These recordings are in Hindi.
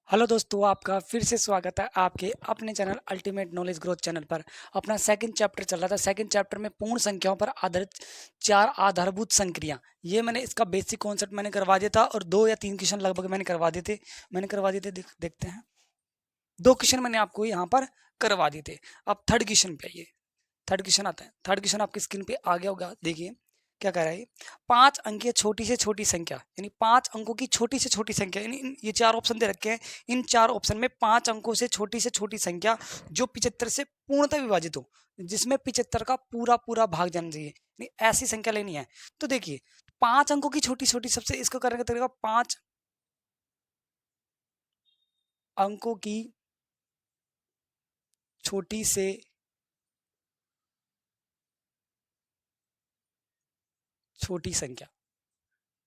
हेलो दोस्तों, आपका फिर से स्वागत है आपके अपने channel ultimate knowledge growth channel पर। अपना सेकंड चैप्टर चल रहा था। सेकंड चैप्टर में पूर्ण संख्याओं पर आधारित चार आधारभूत संक्रिया, ये मैंने इसका बेसिक कॉन्सेप्ट मैंने करवा दिया था और 2 या 3 क्वेश्चन लगभग मैंने करवा दिए थे। देखते हैं, 2 क्वेश्चन मैंने आपको यहाँ पर करवा दिए थे। अब थर्ड क्वेश्चन पे आइए। थर्ड क्वेश्चन आता है। थर्ड क्वेश्चन आपकी स्क्रीन पे आ गया होगा, देखिए क्या कह रहा है। 5 अंकीय छोटी से छोटी संख्या, यानी 5 अंकों की छोटी से छोटी संख्या, यानी ये 4 ऑप्शन दे रखे हैं। इन 4 ऑप्शन में 5 अंकों से छोटी संख्या जो 75 से पूर्णतः विभाजित हो, जिसमें 75 का पूरा पूरा भाग जाना चाहिए, यानी ऐसी संख्या लेनी है। तो देखिए 5 अंकों की छोटी छोटी, सबसे इसको करने का तरीका, 5 अंकों की छोटी से छोटी संख्या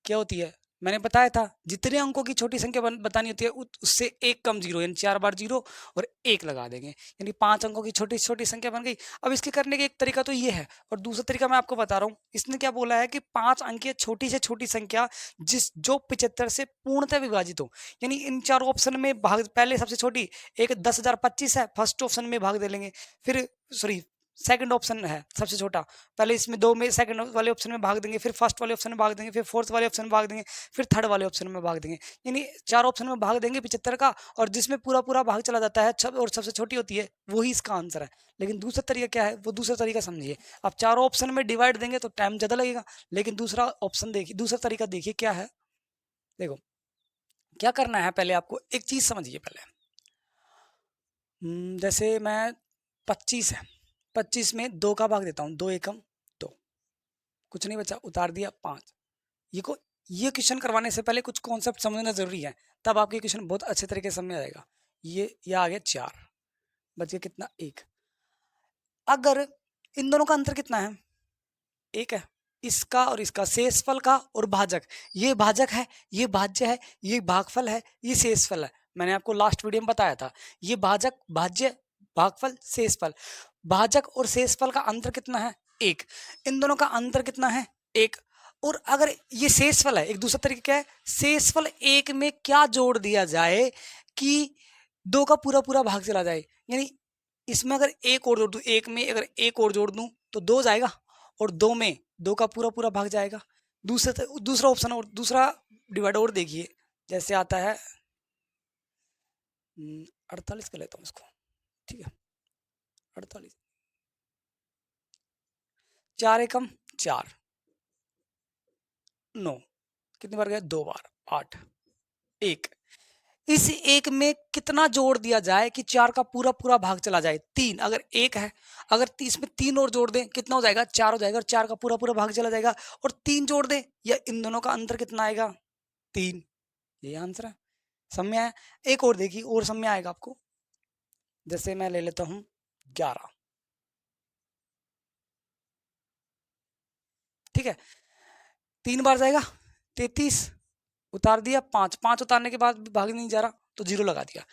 क्या होती है। मैंने बताया था जितने अंकों की छोटी संख्या बतानी होती है उससे एक कम जीरो, यानी 4 बार जीरो और 1 लगा देंगे, यानी 5 अंकों की छोटी छोटी संख्या बन गई। अब इसके करने का एक तरीका तो ये है, और दूसरा तरीका मैं आपको बता रहा हूँ। इसने क्या बोला है कि 5 अंकीय छोटी से छोटी संख्या जो 75 से पूर्णतः विभाजित हो, यानी इन चारों ऑप्शन में भाग, पहले सबसे छोटी एक 10,025 है, फर्स्ट ऑप्शन में भाग दे लेंगे। फिर सॉरी, सेकंड ऑप्शन है सबसे छोटा, पहले इसमें 2 में सेकंड वाले ऑप्शन में भाग देंगे, फिर फर्स्ट वाले ऑप्शन में भाग देंगे, फिर फोर्थ वाले ऑप्शन में भाग देंगे, फिर थर्ड वाले ऑप्शन में भाग देंगे, यानी 4 ऑप्शन में भाग देंगे 75 का, और जिसमें पूरा पूरा भाग चला जाता है और सबसे छोटी होती है, वही इसका आंसर है। लेकिन दूसरा तरीका क्या है, वो दूसरा तरीका समझिए। आप चारों ऑप्शन में डिवाइड देंगे तो टाइम ज्यादा लगेगा, लेकिन दूसरा ऑप्शन देखिए, दूसरा तरीका देखिए क्या है। देखो क्या करना है, पहले आपको एक चीज समझिए पहले। जैसे मैं 25 है, 25 में 2 का भाग देता हूँ, 2 एकम 2, कुछ नहीं बचा, उतार दिया 5। ये क्वेश्चन करवाने से पहले कुछ कॉन्सेप्ट समझना जरूरी है, तब आपके क्वेश्चन बहुत अच्छे तरीके से समझ आ जाएगा। ये आ गया 4, बच गया कितना, 1। अगर इन दोनों का अंतर कितना है, 1 है, इसका और इसका, शेषफल का और भाजक, ये भाजक है, ये भाज्य है, ये भागफल है, ये शेषफल है। मैंने आपको लास्ट वीडियो में बताया था, ये भाजक, भाज्य, भागफल, शेषफल। भाजक और शेषफल का अंतर कितना है, 1। इन दोनों का अंतर कितना है, 1। और अगर ये शेषफल है, एक दूसरा तरीका क्या है, शेषफल 1 में क्या जोड़ दिया जाए कि 2 का पूरा पूरा भाग चला जाए, यानी इसमें अगर 1 और जोड़ दूं, 1 में अगर 1 और जोड़ दूं तो 2 जाएगा, और 2 में 2 का पूरा पूरा भाग जाएगा। दूसरा ऑप्शन और दूसरा डिवाइड और देखिए, जैसे आता है 48 का लेता हूँ इसको, ठीक है, 48, 4 एकम 4, 9, कितनी बार गया, 2 बार, 8, 1। इस 1 में कितना जोड़ दिया जाए कि 4 का पूरा पूरा भाग चला जाए, 3। अगर 1 है, अगर इसमें 3 और जोड़ दें कितना हो जाएगा, 4 हो जाएगा, और 4 का पूरा पूरा भाग चला जाएगा। और 3 जोड़ दें, या इन दोनों का अंतर कितना आएगा, 3। ये आंसर है। समझ में आया। एक और देखिए, और समझ में आएगा आपको। जैसे मैं ले लेता हूं 11, ठीक है, 3 बार जाएगा 33, उतार दिया 5, 5 उतारने के बाद भी भाग नहीं जा रहा तो 0 लगा दिया।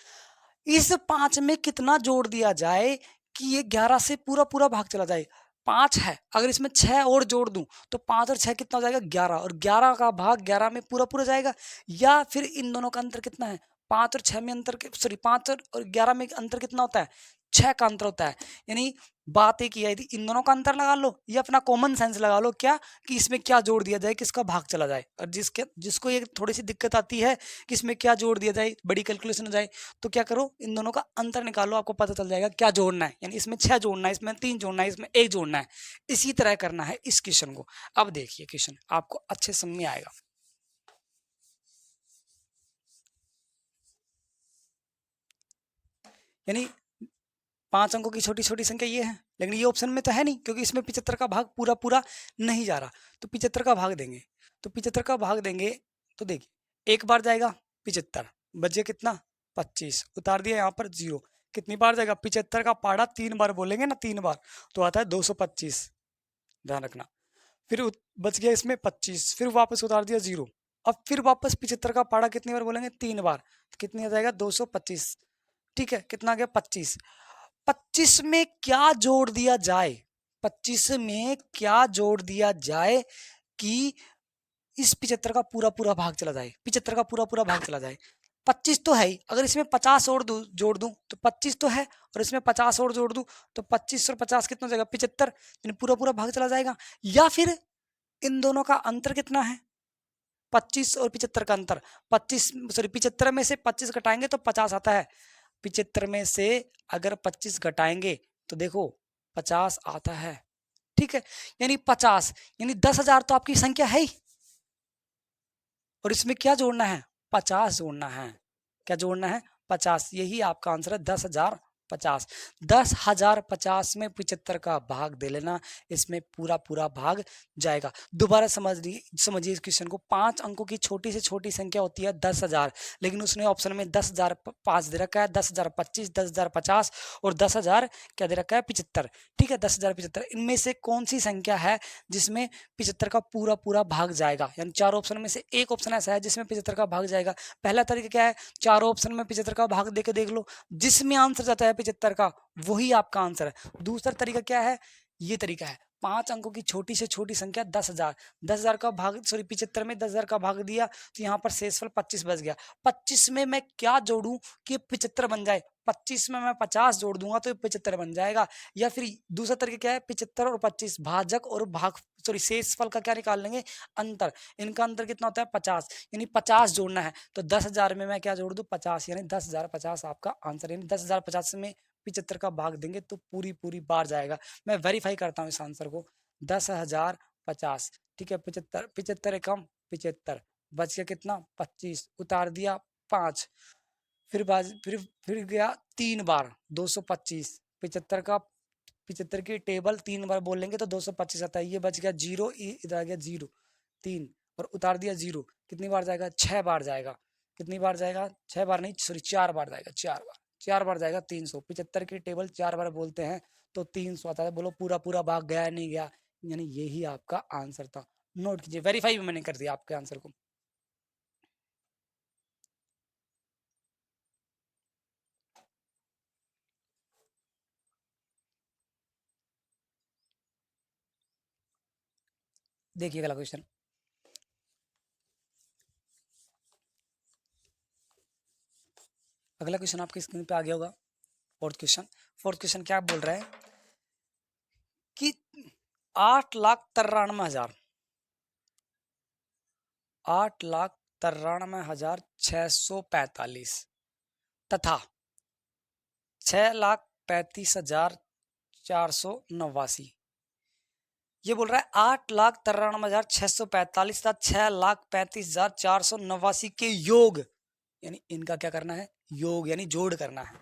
इस 5 में कितना जोड़ दिया जाए कि ये 11 से पूरा पूरा भाग चला जाए। 5 है, अगर इसमें 6 और जोड़ दूं तो 5 और 6 कितना हो जाएगा, 11, और 11 का भाग 11 में पूरा पूरा जाएगा। या फिर इन दोनों का अंतर कितना है, 5 और 6 में अंतर, सॉरी 5 और 11 में अंतर कितना होता है, 6 का अंतर होता है। यानी बात एक ही है, यदि इन दोनों का अंतर लगा लो या अपना कॉमन सेंस लगा लो, क्या कि इसमें क्या जोड़ दिया जाए किसका भाग चला जाए। और जिसको ये थोड़ी सी दिक्कत आती है कि इसमें क्या जोड़ दिया जाए, बड़ी कैलकुलेशन हो जाए, तो क्या करो, इन दोनों का अंतर निकालो, आपको पता चल जाएगा क्या जोड़ना है। यानी इसमें 6 जोड़ना है, इसमें 3 जोड़ना है, इसमें 1 जोड़ना है। इसी तरह करना है इस क्वेश्चन को। अब देखिए क्वेश्चन आपको अच्छे समझ में आएगा। यानी 5 अंकों की छोटी छोटी संख्या ये है, लेकिन ये ऑप्शन में तो है नहीं, क्योंकि इसमें 75 का भाग पूरा पूरा नहीं जा रहा। तो 75 का भाग देंगे, तो 75 का भाग देंगे तो देखिए 1 बार जाएगा 75, बचे कितना, 25, उतार दिया यहाँ पर 0। कितनी बार जाएगा, 75 का पाड़ा 3 बार बोलेंगे ना, 3 बार तो आता है 225, ध्यान रखना। फिर बच गया इसमें 25, फिर वापस उतार दिया 0। अब फिर वापस 75 का पाड़ा कितनी बार बोलेंगे, 3 बार, तो कितनी आ जाएगा, 225। ठीक है, कितना आ गया, 25। 25 में क्या जोड़ दिया जाए, 25 में क्या जोड़ दिया जाए कि इस 75 का पूरा पूरा भाग चला जाए, 75 का पूरा पूरा भाग चला जाए। 25 तो है ही, अगर इसमें 50 और जोड़ दूं तो 25 तो है, और इसमें 50 और जोड़ दूं तो 25 और 50 कितना हो जाएगा 75, यानी पूरा पूरा भाग चला जाएगा। या फिर इन दोनों का अंतर कितना है, 25 और 75 का अंतर, 75 में से 25 घटाएंगे तो 50 आता है, 75 में से अगर 25 घटाएंगे तो देखो 50 आता है। ठीक है, यानी 50, यानी 10,000 तो आपकी संख्या है ही, और इसमें क्या जोड़ना है 50 जोड़ना है। क्या जोड़ना है 50, यही आपका आंसर है 10,050। 10,050 में 75 का भाग दे लेना, इसमें पूरा पूरा भाग जाएगा। दोबारा समझिए इस क्वेश्चन को, 5 अंकों की छोटी से छोटी संख्या होती है 10,000, लेकिन उसने ऑप्शन में 10,005 दे रखा है, 10,025, 10,050 और 10,000 क्या दे रखा है 75। ठीक है, 10,075, इनमें से कौन सी संख्या है जिसमें 75 का पूरा पूरा भाग जाएगा, यानी 4 ऑप्शन में से एक ऑप्शन ऐसा है जिसमें 75 का भाग जाएगा। पहला तरीका क्या है, चारों ऑप्शन में 75 का भाग देके देख लो, जिसमें आंसर जाता है 75 का वही आपका आंसर है। दूसरा तरीका क्या है, ये तरीका है 5 अंकों की छोटी से छोटी संख्या 10,000, 10,000 का भाग 75 में 10,000 का भाग दिया तो यहाँ पर शेषफल 25 बच गया। 25 में मैं क्या जोड़ूं कि 75 बन जाए, 25 में मैं 50 जोड़ दूंगा तो 75 बन जाएगा। या फिर दूसरा तरीका क्या है, 75 और 25 भाजक और शेषफल का क्या निकाल लेंगे, अंतर, इनका अंतर कितना होता है 50, यानी 50 जोड़ना है तो 10,000 में मैं क्या जोड़ दूं 50, यानी 10,050 आपका आंसर, यानी 10,050 में 75 का भाग देंगे तो पूरी पूरी बार जाएगा। मैं वेरीफाई करता हूँ इस आंसर को, 10,050। ठीक है, 75, 75 एकम 75, बच गया कितना 25, उतार दिया 5, फिर गया 3 बार 225, 75 का 75 की टेबल 3 बार बोल लेंगे तो 225 आता है, ये बच गया 0, इधर आ गया 0, 3 और उतार दिया 0, कितनी बार जाएगा 6 बार जाएगा, कितनी बार जाएगा 6 बार नहीं सॉरी 4 बार जाएगा, 4 बार जाएगा 300, 75 की टेबल 4 बार बोलते हैं तो 300 आता है। बोलो पूरा पूरा भाग गया नहीं गया, यानी यही आपका आंसर था। नोट कीजिए, वेरीफाई भी मैंने कर दिया आपके आंसर को। देखिए अगला क्वेश्चन, अगला क्वेश्चन आपकी स्क्रीन पे आ गया होगा, फोर्थ क्वेश्चन। फोर्थ क्वेश्चन क्या बोल रहा है कि 8,93,000 8,93,645 तथा 6,35,489, ये बोल रहा है 8,93,645 तथा 6,35,489 के योग, यानी इनका क्या करना है योग, यानी जोड़ करना है,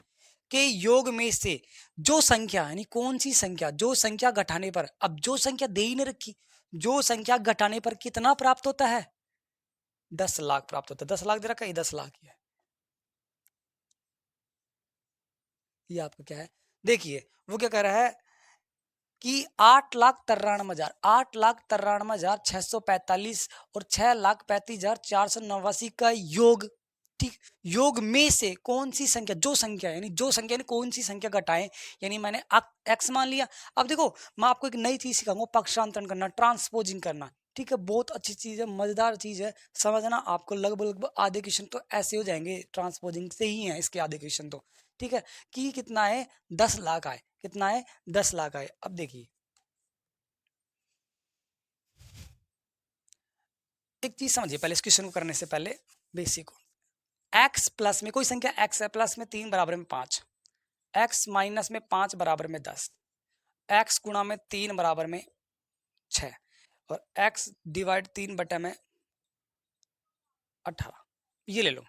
के योग में से जो संख्या, यानी कौन सी संख्या, जो संख्या घटाने पर, अब जो संख्या दे ही नहीं रखी, जो संख्या घटाने पर कितना प्राप्त होता है 10 लाख प्राप्त होता है। 10 लाख दे रखा है, 10 लाख ही है, ये आपका क्या है, देखिए वो क्या कह रहा है कि 8,93,645 और 6,35,489 का योग, ठीक, योग में से कौन सी संख्या, जो संख्या यानी जो संख्या यानी कौन सी संख्या घटाएं, यानी मैंने एक्स मान लिया। अब देखो मैं आपको एक नई चीज सिखाऊंगा, पक्षांतरण करना, ट्रांसपोजिंग करना। ठीक है, बहुत अच्छी चीज है, मजेदार चीज है, समझना आपको। लगभग आधे क्वेश्चन तो ऐसे हो जाएंगे, ट्रांसपोजिंग से ही है इसके आधे क्वेश्चन तो। ठीक है, कि कितना है 10 लाख आए, कितना है 10 लाख आए। अब देखिए एक चीज समझिए पहले, इस क्वेश्चन को करने से पहले बेसिक को, x प्लस में कोई संख्या x है, प्लस में 3 बराबर में 5, x माइनस में 5 बराबर में 10, x गुणा में 3 बराबर में 6 और x डिवाइड 3 बटा में 18, ये ले लो।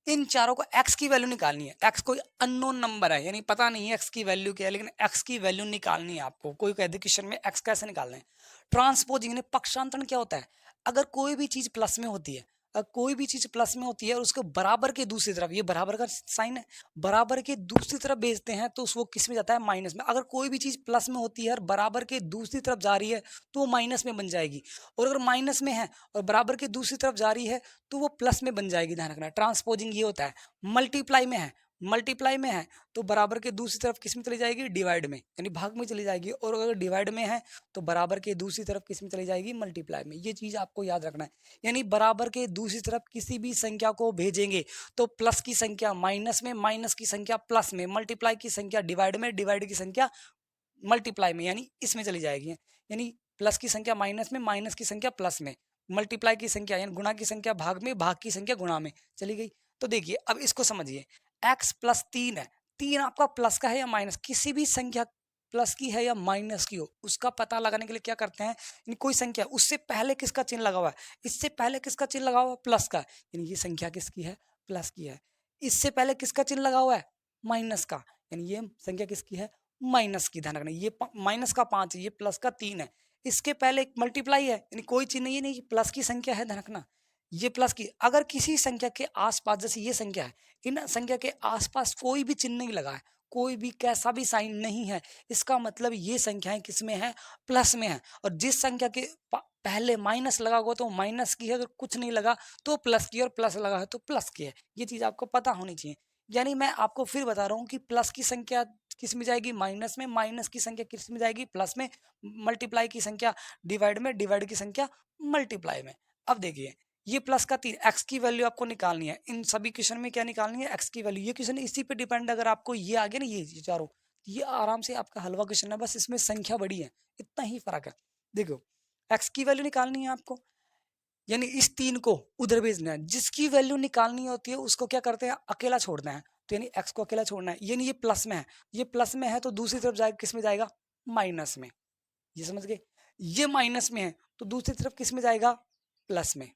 इन चारों को x की वैल्यू निकालनी है, x कोई अननोन नंबर है, यानी पता नहीं है x की वैल्यू क्या है, लेकिन x की वैल्यू निकालनी है आपको। कोई कह दे क्वेश्चन में x कैसे निकालना है, ट्रांसपोजिंग ने, पक्षांतरण क्या होता है, अगर कोई भी चीज प्लस में होती है, कोई भी चीज प्लस में होती है और उसको बराबर के दूसरी तरफ, ये बराबर का साइन है, बराबर के दूसरी तरफ भेजते हैं तो वो किस में जाता है माइनस में। अगर कोई भी चीज प्लस में होती है और बराबर के दूसरी तरफ जा रही है तो वो माइनस में बन जाएगी, और अगर माइनस में है और बराबर के दूसरी तरफ जा रही है तो वो प्लस में बन जाएगी। ध्यान रखना, ट्रांसपोजिंग ये होता है। मल्टीप्लाई में है, मल्टीप्लाई में है तो बराबर के दूसरी तरफ किस में चली जाएगी, डिवाइड में, यानी भाग में चली जाएगी। और अगर डिवाइड में है तो बराबर के दूसरी तरफ किस में चली जाएगी, मल्टीप्लाई में। ये चीज आपको याद रखना है। यानी बराबर के दूसरी तरफ किसी भी संख्या को भेजेंगे तो प्लस की संख्या माइनस में, माइनस की संख्या प्लस में, मल्टीप्लाई की संख्या डिवाइड में, डिवाइड की संख्या मल्टीप्लाई में, यानी इसमें चली जाएगी। यानी प्लस की संख्या माइनस में, माइनस की संख्या प्लस में, मल्टीप्लाई की संख्या यानी गुणा की संख्या भाग में, भाग की संख्या गुणा में चली गई। तो देखिए अब इसको समझिए, x प्लस 3 है, 3 आपका प्लस का है या माइनस, किसी भी संख्या प्लस की है या माइनस की हो उसका पता लगाने के लिए क्या करते हैं, यानी कोई संख्या उससे पहले किसका चिन्ह लगा हुआ है, इससे पहले किसका चिन्ह लगा हुआ है, प्लस का, यानी ये संख्या किसकी है, प्लस की है। इससे पहले किसका चिन्ह लगा हुआ है, माइनस का, यानी ये संख्या किसकी है, माइनस की। ध्यान रखना ये माइनस का 5 है, ये प्लस का 3 है। इसके पहले एक मल्टीप्लाई है, यानी कोई चिन्ह नहीं है, नहीं प्लस की संख्या है, ध्यान रखना ये प्लस की। अगर किसी संख्या के आसपास, जैसे ये संख्या है, इन संख्या के आसपास कोई भी चिन्ह नहीं लगा है, कोई भी कैसा भी साइन नहीं है, इसका मतलब ये संख्याएं किसमें है, प्लस में है। और जिस संख्या के पहले माइनस लगा हुआ तो माइनस की है, अगर कुछ नहीं लगा तो प्लस की, और प्लस लगा है तो प्लस की है। ये चीज आपको पता होनी चाहिए। यानी मैं आपको फिर बता रहा हूँ कि प्लस की संख्या किस में जाएगी, माइनस में, माइनस की संख्या किस में जाएगी, प्लस में, मल्टीप्लाई की संख्या डिवाइड में, डिवाइड की संख्या मल्टीप्लाई में। अब देखिए ये प्लस का 3, एक्स की वैल्यू आपको निकालनी है। इन सभी क्वेश्चन में क्या निकालनी है, एक्स की वैल्यू। ये क्वेश्चन इसी पे डिपेंड, अगर आपको ये आ गया ना, ये चारों, ये आराम से आपका हलवा क्वेश्चन है, बस इसमें संख्या बड़ी है, इतना ही फर्क है। देखो एक्स की वैल्यू निकालनी है आपको, यानी इस 3 को उधर भेजना है। जिसकी वैल्यू निकालनी होती है उसको क्या करते हैं, अकेला छोड़ना है। तो यानी एक्स को अकेला छोड़ना है, यानी ये प्लस में है, ये प्लस में है तो दूसरी तरफ जाएगा, किस में जाएगा, माइनस में। ये समझ गए, ये माइनस में है तो दूसरी तरफ किस में जाएगा, प्लस में।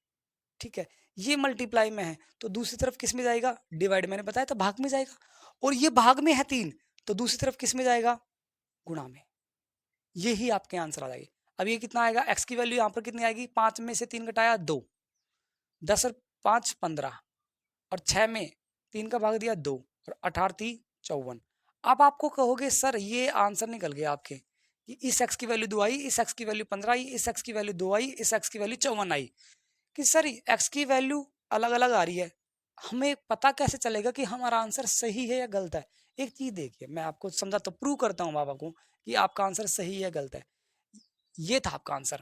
ठीक है, ये मल्टीप्लाई में है तो दूसरी तरफ किस में जाएगा, डिवाइड, मैंने बताया था भाग में जाएगा। और ये भाग में है 3 तो दूसरी तरफ किस में जाएगा, गुणा में। यही आपके आंसर आ जाएगी। अब ये कितना आएगा, एक्स की वैल्यू यहाँ पर कितनी आएगी, 5 में से 3 घटाया 2, 10 और 5 15, और 6 में 3 का भाग दिया 2, और 18 3 54। अब आपको कहोगे सर ये आंसर निकल गया आपके कि इस एक्स की वैल्यू 2 आई, इस एक्स की वैल्यू 15 आई, इस एक्स की वैल्यू 2 आई, इस एक्स की वैल्यू 54 आई, कि सर एक्स की वैल्यू अलग अलग आ रही है, हमें पता कैसे चलेगा कि हमारा आंसर सही है या गलत है। एक चीज देखिए मैं आपको समझाता, प्रूव करता हूँ बाबा को कि आपका आंसर सही है या गलत है। ये था आपका आंसर।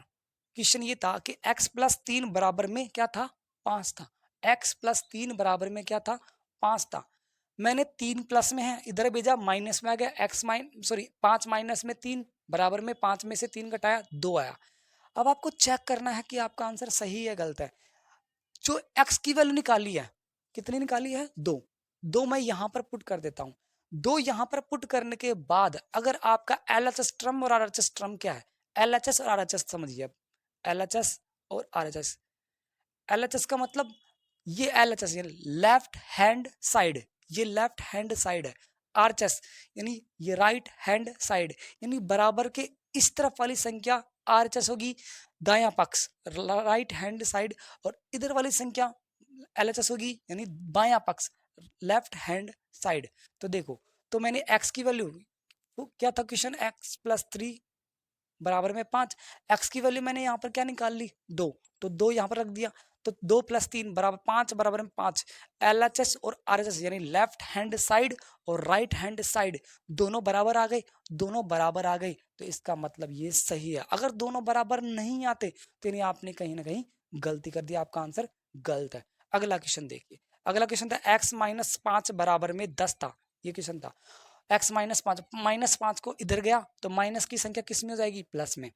क्वेश्चन ये था कि x प्लस 3 बराबर में क्या था, 5 था। x प्लस 3 बराबर में क्या था, 5 था। मैंने 3 प्लस में है इधर भेजा, माइनस में आ गया, x सॉरी 5 माइनस में 3 बराबर में 5 में से 3 घटाया 2 आया। अब आपको चेक करना है कि आपका आंसर सही है गलत है। जो x की वैल्यू निकाली है, कितनी निकाली है, 2, 2 मैं यहां पर पुट कर देता हूं। 2 यहां पर पुट करने के बाद अगर आपका LHS टर्म और RHS टर्म क्या है, LHS और RHS समझिए। अब LHS और RHS, LHS का मतलब ये LHS यानी लेफ्ट हैंड साइड, ये लेफ्ट हैंड साइड है। RHS यानी ये राइट हैंड साइड, यानी बराबर के इस तरफ वाली संख्या RHS होगी, दायां पक्ष राइट हैंड साइड, और इधर वाली संख्या LHS होगी यानी बायां पक्ष लेफ्ट हैंड साइड। तो देखो, तो मैंने x की वैल्यू, क्या था क्वेश्चन, x प्लस 3 बराबर में 5, x की वैल्यू मैंने यहाँ पर क्या निकाल ली, 2, तो 2 यहाँ पर रख दिया। तो 2 प्लस 3 बराबर 5, बराबर में 5। LHS और RHS यानी लेफ्ट हैंड साइड और राइट हैंड साइड दोनों बराबर आ गए, दोनों बराबर आ गए, तो इसका मतलब ये सही है। अगर दोनों बराबर नहीं आते तो यानी आपने कहीं ना कहीं गलती कर दिया, आपका आंसर गलत है। अगला क्वेश्चन देखिए, अगला क्वेश्चन था x माइनस 5 बराबर में 10 था। ये क्वेश्चन था x माइनस 5 को इधर गया तो माइनस की संख्या किस में हो जाएगी, प्लस में।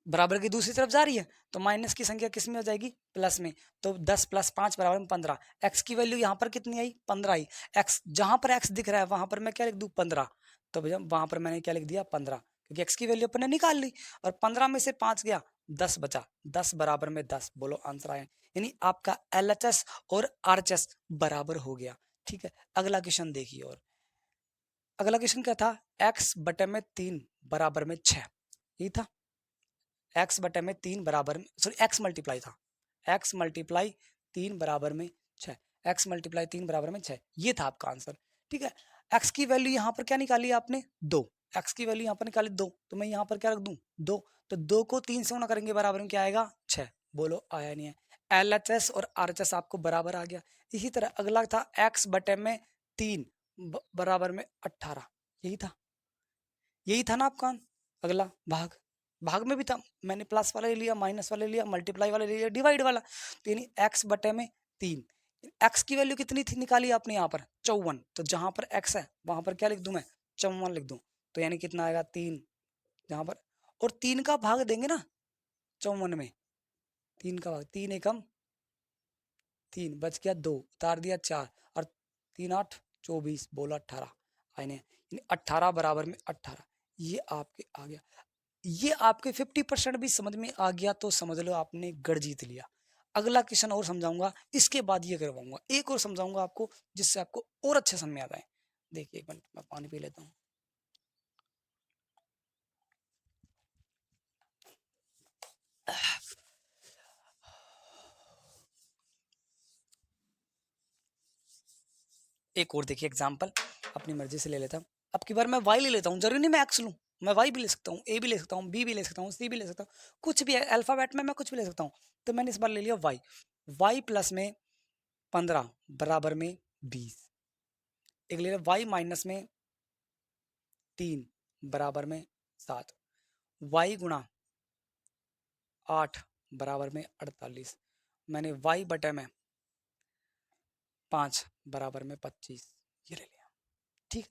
बराबर की दूसरी तरफ जा रही है तो माइनस की संख्या किस में हो जाएगी, प्लस में। तो 10 प्लस 5 बराबर में 15। एक्स की वैल्यू यहाँ पर कितनी आई, 15 आई। एक्स जहां पर एक्स दिख रहा है वहां पर मैं क्या लिख दूं, 15। तो भैया वहां पर मैंने क्या लिख दिया, 15, क्योंकि एक्स की वैल्यू अपन ने निकाल ली। और 15 में से 5 गया, 10 बचा, 10 बराबर में 10। बोलो आंसर आया, यानी आपका LHS और RHS बराबर हो गया। ठीक है, अगला क्वेश्चन देखिए। और अगला क्वेश्चन क्या था, x बटे में 3 बराबर में 6, यही था। x बटे में 3 बराबर में, सॉरी x मल्टीप्लाई था, x मल्टीप्लाई 3 बराबर में 6, x मल्टीप्लाई 3 बराबर में 6, ये था आपका आंसर। ठीक है, x की वैल्यू यहाँ पर क्या निकाली आपने, 2, x की वैल्यू यहाँ पर निकाली 2, तो मैं यहाँ पर क्या रख दूं, 2। तो 2 को 3 से गुणा करेंगे बराबर में क्या आएगा, 6। बोलो आया नहीं है। LHS और RHS आपको बराबर आ गया। इसी तरह अगला था x बटे में 3 बराबर में 18, यही था ना आपका। अगला भाग, भाग में भी था, मैंने प्लस वाला ले लिया, माइनस वाला ले लिया, मल्टीप्लाई वाला ले लिया, डिवाइड वाला। तो यानी x बटे में 3, x की वैल्यू कितनी थी निकाली आपने यहाँ पर 54, तो जहां पर x है वहां पर क्या लिख दूं मैं 54 लिख दूं, तो यानी कितना आएगा 3 जहां पर, और 3 का भाग देंगे ना 54 में, 3 का भाग, 3 एकम 3 बच गया 2, उतार दिया 4, और 3 8 24, बोला 18 आने, 18 बराबर में 18, ये आपके आ गया। ये आपके 50% भी समझ में आ गया तो समझ लो आपने गढ़ जीत लिया। अगला क्वेश्चन और समझाऊंगा, इसके बाद ये करवाऊंगा, एक और समझाऊंगा आपको जिससे आपको और अच्छे समझ में आता है। देखिए एक मिनट मैं पानी पी लेता हूँ। एक और देखिए एग्जाम्पल, अपनी मर्जी से ले लेता हूँ। अब की बार मैं वाई ले लेता हूँ, जरूरी नहीं मैं एक्स लूँ, मैं वाई भी ले सकता हूँ, ए भी ले सकता हूँ, बी भी ले सकता हूँ, सी भी ले सकता हूँ, कुछ भी है अल्फाबेट में मैं कुछ भी ले सकता हूँ। तो मैंने इस बार ले लिया वाई, वाई प्लस में 15 बराबर में 20, एक ले लिया वाई माइनस में 3 बराबर में 7, वाई गुणा 8 बराबर में 48, मैंने वाई बटे में 5 बराबर में 25 ये ले लिया। ठीक,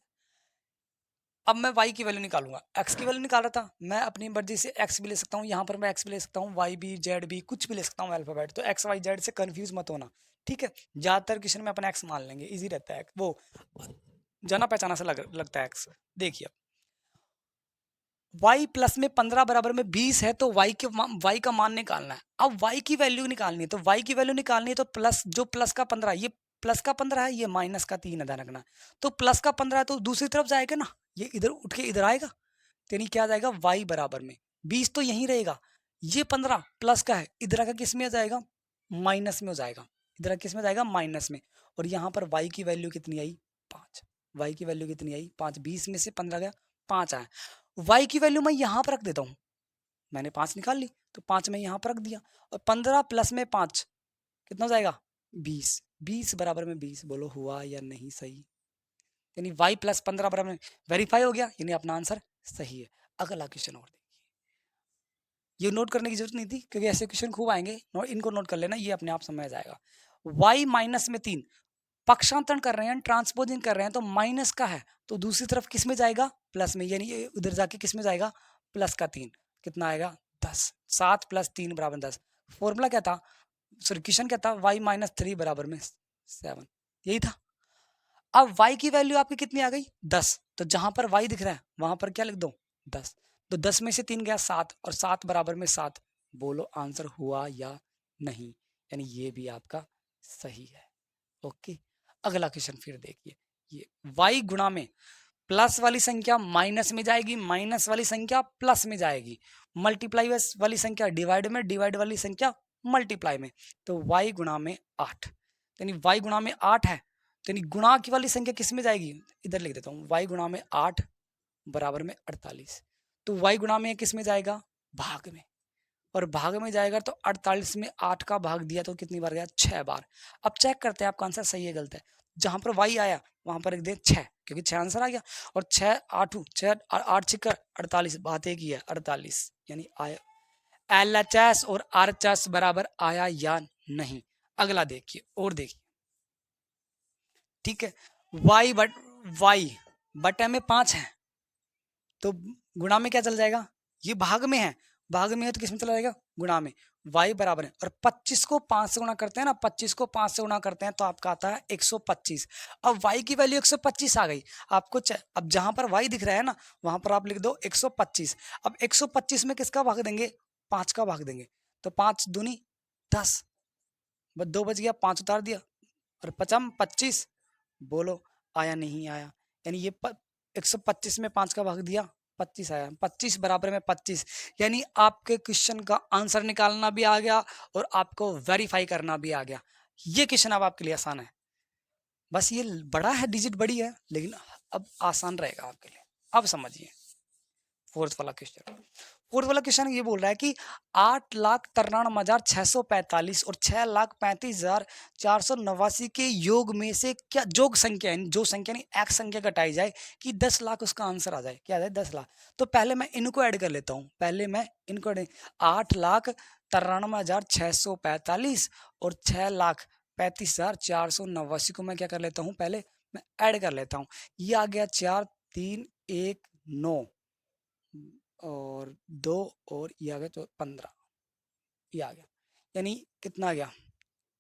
अब मैं y की वैल्यू निकालूंगा, x की वैल्यू निकाल रहा था, मैं अपनी मर्जी से x भी ले सकता हूँ, यहाँ पर मैं x भी ले सकता हूँ, y भी z भी कुछ भी ले सकता हूँ अल्फाबेट, तो x y z से कंफ्यूज मत होना। ठीक है, ज्यादातर क्वेश्चन में अपन x मान लेंगे, इजी रहता है, वो जाना पहचाना से लगता है x। देखिए y प्लस में 15 बराबर में 20 है, तो y का मान निकालना है। अब y की वैल्यू निकालनी है, तो y की वैल्यू निकालनी है तो प्लस, जो प्लस का 15, ये प्लस का 15 है, ये माइनस का 3 है, ध्यान रखना। तो प्लस का 15 है तो दूसरी तरफ जाएगा ना, ये इधर उठ के इधर आएगा, तो यानी क्या आ जाएगा y बराबर में 20 तो यहीं रहेगा, ये 15 प्लस का है, इधर का किस में आ जाएगा माइनस में हो जाएगा, इधर किस में जाएगा माइनस में, और यहाँ पर y की वैल्यू कितनी आई 5, y की वैल्यू कितनी आई 5, 20 में से 15 गया 5 आया, y की वैल्यू मैं यहाँ पर रख देता हूँ, मैंने 5 निकाल ली तो 5 में यहाँ पर रख दिया, और 15 प्लस में 5 कितना हो जाएगा 20, 20 बराबर में 20, बोलो हुआ या नहीं सही, यानी y प्लस 15 बराबर में वेरीफाई हो गया, यानी अपना आंसर सही है। अगला क्वेश्चन और देखिए, ये नोट करने की जरूरत नहीं थी क्योंकि ऐसे क्वेश्चन खूब आएंगे, इनको नोट कर लेना, ये अपने आप समझ जाएगा। y माइनस में 3, पक्षांतरण कर रहे हैं, ट्रांसपोजिंग कर रहे हैं, तो माइनस का है तो दूसरी तरफ किस में जाएगा प्लस में, यानी उधर जाके किस में जाएगा प्लस का 3, कितना आएगा 10, 7 प्लस 3 बराबर 10, फॉर्मूला क्या था, सॉरी क्वेश्चन क्या था, y माइनस 3 बराबर में 7, यही था। अब y की वैल्यू आपकी कितनी आ गई 10, तो जहां पर y दिख रहा है वहां पर क्या लिख दो 10, तो 10 में से 3 गया 7, और 7 बराबर में 7, बोलो आंसर हुआ या नहीं, यानी ये भी आपका सही है। ओके, अगला क्वेश्चन फिर देखिए, ये y गुणा में प्लस वाली संख्या माइनस में जाएगी, माइनस वाली संख्या प्लस में जाएगी, मल्टीप्लाई वाली संख्या डिवाइड में, डिवाइड वाली संख्या मल्टीप्लाई में, तो y गुणा में 8, यानी y गुणा में 8 है, तो यानी गुणा की वाली संख्या किस में जाएगी, इधर लिख देता हूँ, y गुणा में 8 बराबर में 48, तो y गुणा में किस में जाएगा भाग में, और भाग में जाएगा तो 48 में 8 का भाग दिया तो कितनी बार गया 6 बार। अब चेक करते हैं आपका आंसर सही है गलत है, जहां पर y आया वहां पर लिख दे 6, क्योंकि 6 आंसर आ गया, और 6 8 6 8 6 48, बात एक ही है 48, यानी आया LHS और RHS बराबर आया या नहीं। अगला देखिए और देखिए, ठीक है, y बटे में 5 है, तो गुणा में क्या चल जाएगा, ये भाग में है, भाग में है तो किस में चला जाएगा गुणा में, y बराबर है, और 25 को 5 से गुणा करते हैं ना, 25 को 5 से गुणा करते हैं तो आपका आता है 125, अब y की वैल्यू 125 आ गई आपको, अब जहां पर y दिख रहा है ना वहां पर आप लिख दो 125, अब 125 में किसका भाग देंगे 5 का भाग देंगे, तो 5 दूनी 10, बस 2 बच गया, 5 उतार दिया, और 5 25, बोलो आया नहीं आया, यानी ये 125 में 5 का भाग दिया 25 आया, 25 बराबर में 25, यानी आपके क्वेश्चन का आंसर निकालना भी आ गया और आपको वेरीफाई करना भी आ गया। ये क्वेश्चन अब आपके लिए आसान है, बस ये बड़ा है, डिजिट बड़ी है, लेकिन अब आसान रहेगा आपके लिए। अब समझिए फोर्थ वाला क्वेश्चन, फोर्थ वाला क्वेश्चन ये बोल रहा है कि 8,93,645 और 6,35,489 के योग में से क्या जोग संख्या है, जो संख्या नहीं एक्स संख्या घटाई जाए कि 10 लाख उसका आंसर आ जाए। क्या आ जाए? 10 लाख। तो पहले मैं इनको ऐड कर लेता हूँ, पहले मैं इनको 8,93,645 और 6,35,489 को मैं क्या कर लेता हूँ, पहले मैं ऐड कर लेता हूँ। ये आ गया 4,3,1,9 और 2 और ये आ गया तो 15, ये आ गया। यानी कितना आ गया?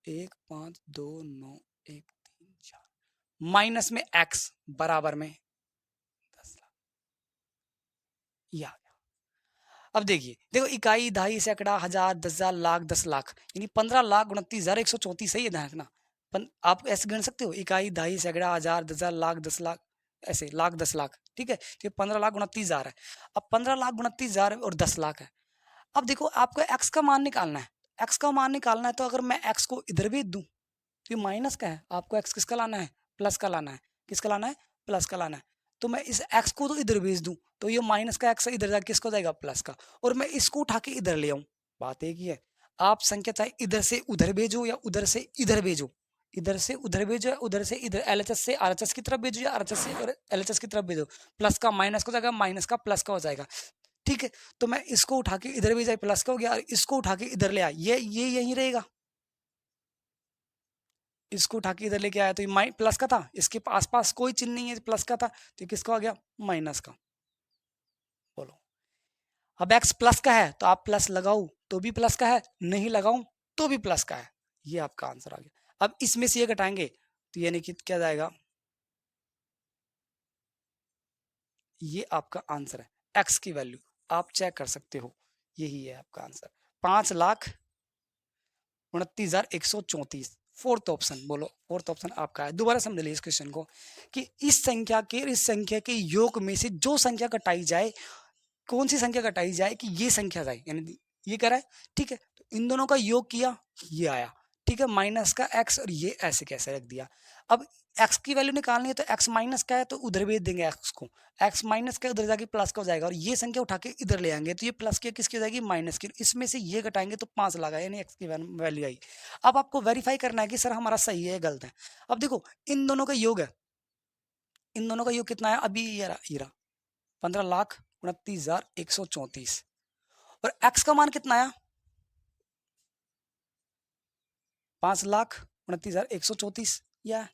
1,5,2,9,1,3,4 माइनस में एक्स बराबर में 10 लाख, ये आ गया। अब देखिए, देखो इकाई, दहाई, सैकड़ा, हजार, 10,000, लाख, 10 लाख, यानी 15,29,134 सही है ध्यान रखना। आप ऐसे गिन सकते हो, इकाई, दहाई, सैकड़ा, हजार, 10,000, लाख, 10 लाख, ऐसे लाख, 10 लाख, ठीक है। तो 15,29,000 है। अब 15,29,000 और 10 लाख है। अब देखो आपको एक्स का मान निकालना है, एक्स का मान निकालना है, तो अगर मैं एक्स को इधर भेज दूं तो ये माइनस का है, आपको एक्स किसका लाना है? प्लस का लाना है। किसका लाना है? प्लस का लाना है। तो मैं इस एक्स को तो इधर भेज दूं तो ये माइनस का एक्स इधर जाके किसको जाएगा? प्लस का। और मैं इसको उठा के इधर ले आऊं, बात एक ही है। आप संख्या चाहे इधर से उधर भेजो या उधर से इधर भेजो, इधर से उधर भेजो या उधर से इधर, एलएचएस से आरएचएस की तरफ भेजो या आरएचएस से एलएचएस की तरफ भेजो, प्लस का माइनस का हो जाएगा, माइनस का प्लस का हो जाएगा, ठीक है। तो मैं इसको उठा के इधर भी जाए प्लस का हो गया, और इसको उठा के इधर ले आया, ये यही रहेगा। इसको उठा के इधर लेके आया तो ये प्लस का था, इसके आसपास कोई चिन्ह नहीं है प्लस का था, तो किसका आ गया? माइनस का। बोलो, अब एक्स प्लस का है तो आप प्लस लगाओ तो भी प्लस का है, नहीं लगाऊं तो भी प्लस का है। ये आपका आंसर आ गया। अब इसमें से ये घटाएंगे तो यानी कि क्या जाएगा? ये आपका आंसर है, एक्स की वैल्यू आप चेक कर सकते हो, यही है आपका आंसर, 5,29,134। फोर्थ ऑप्शन, बोलो फोर्थ ऑप्शन आपका है। दोबारा समझ लीजिए इस क्वेश्चन को कि इस संख्या के इस संख्या के योग में से जो संख्या घटाई जाए, कौन सी संख्या घटाई जाए कि ये संख्या जाए, यानी ये कह रहा है, ठीक है। तो इन दोनों का योग किया, ये आया, ठीक है, माइनस का एक्स, और ये ऐसे कैसे रख दिया। अब एक्स की वैल्यू निकालनी है तो एक्स माइनस का है तो उधर भेज देंगे एक्स को, एक्स माइनस का उधर जाके प्लस का हो जाएगा, और ये संख्या उठा के इधर ले आएंगे तो ये प्लस की किसकी हो जाएगी? माइनस की। इसमें से ये घटाएंगे तो 5 लगा, यानी एक्स की वैल्यू आई। अब आपको वेरीफाई करना है कि सर हमारा सही है या गलत है। अब देखो इन दोनों का योग है, इन दोनों का योग कितना है? अभी ये रहा 15,29,134, और एक्स का मान कितना आया? 5,29,134। या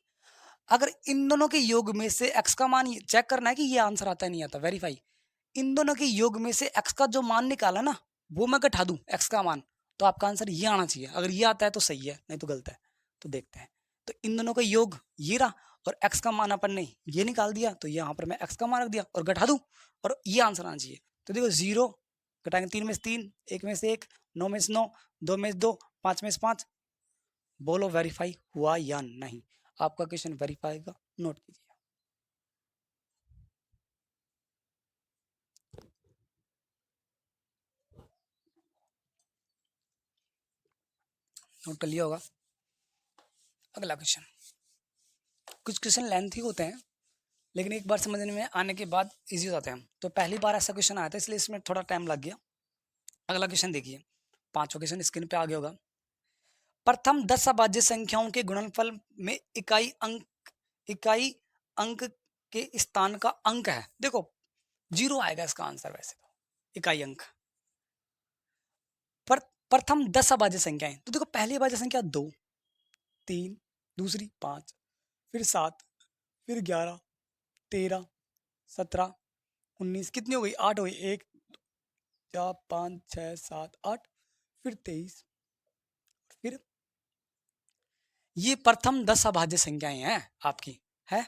अगर इन दोनों के योग में से एक्स का मान चेक करना है कि ये आंसर आता है नहीं आता, वेरीफाई। इन दोनों के योग में से एक्स का जो मान निकाला ना, वो मैं घटा दूं एक्स का मान, तो आपका आंसर ये आना चाहिए। अगर ये आता है तो सही है, नहीं तो गलत है। तो देखते हैं। तो इन दोनों का योग ये रहा, और एक्स का मान अपन ने ये निकाल दिया, तो यहाँ पर मैं एक्स का मान रख दिया और घटा दूं, और ये आंसर आना चाहिए। तो देखो 0 घटाएंगे, 3 में से 3, 1 में से 1, 9 में से 9, 2 में से 2, 5 में से 5। बोलो वेरीफाई हुआ या नहीं? आपका क्वेश्चन वेरीफाई का नोट कीजिए। नोट कर लिया होगा। अगला क्वेश्चन, कुछ क्वेश्चन लेंथी होते हैं लेकिन एक बार समझने में आने के बाद इजी हो जाते हैं। तो पहली बार ऐसा क्वेश्चन आया था इसलिए इसमें थोड़ा टाइम लग गया। अगला क्वेश्चन देखिए, पांचवा क्वेश्चन स्क्रीन पे आ गया होगा। प्रथम 10 अभाज्य संख्याओं के गुणनफल में इकाई अंक के स्थान का अंक है। देखो 0 आएगा इसका आंसर, वैसे तो इकाई अंक। पर प्रथम 10 अभाज्य संख्याएं, तो देखो पहली अभाज्य संख्या 2, 3, दूसरी 5, फिर 7, फिर 11, 13, 17, 19, कितनी हो गई? 8 हो गई। 1, 4, 5, 6, 7, 8, फिर 23, फिर ये प्रथम 10 अभाज्य संख्याएं हैं आपकी, है।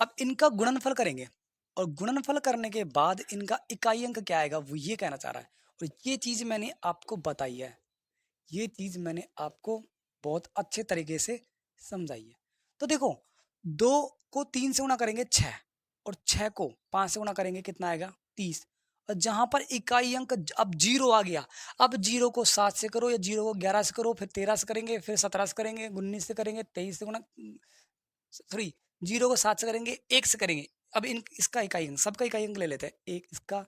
अब इनका गुणनफल करेंगे, और गुणनफल करने के बाद इनका इकाई अंक क्या आएगा वो ये कहना चाह रहा है। और ये चीज मैंने आपको बताई है, ये चीज मैंने आपको बहुत अच्छे तरीके से समझाई है। तो देखो 2 को 3 से गुणा करेंगे 6, और 6 को 5 से गुणा करेंगे कितना आएगा? 30। और जहां पर इकाई अंक अब 0 आ गया, अब 0 को 7 से करो या 0 को 11 से करो, फिर 13 से करेंगे, फिर 17 से करेंगे, 19 से करेंगे, 23 से गुणा, सॉरी 0 को 7 से करेंगे, 1 से करेंगे। अब इन इसका इकाई अंक, सबका इकाई अंक ले लेते हैं, एक इसका,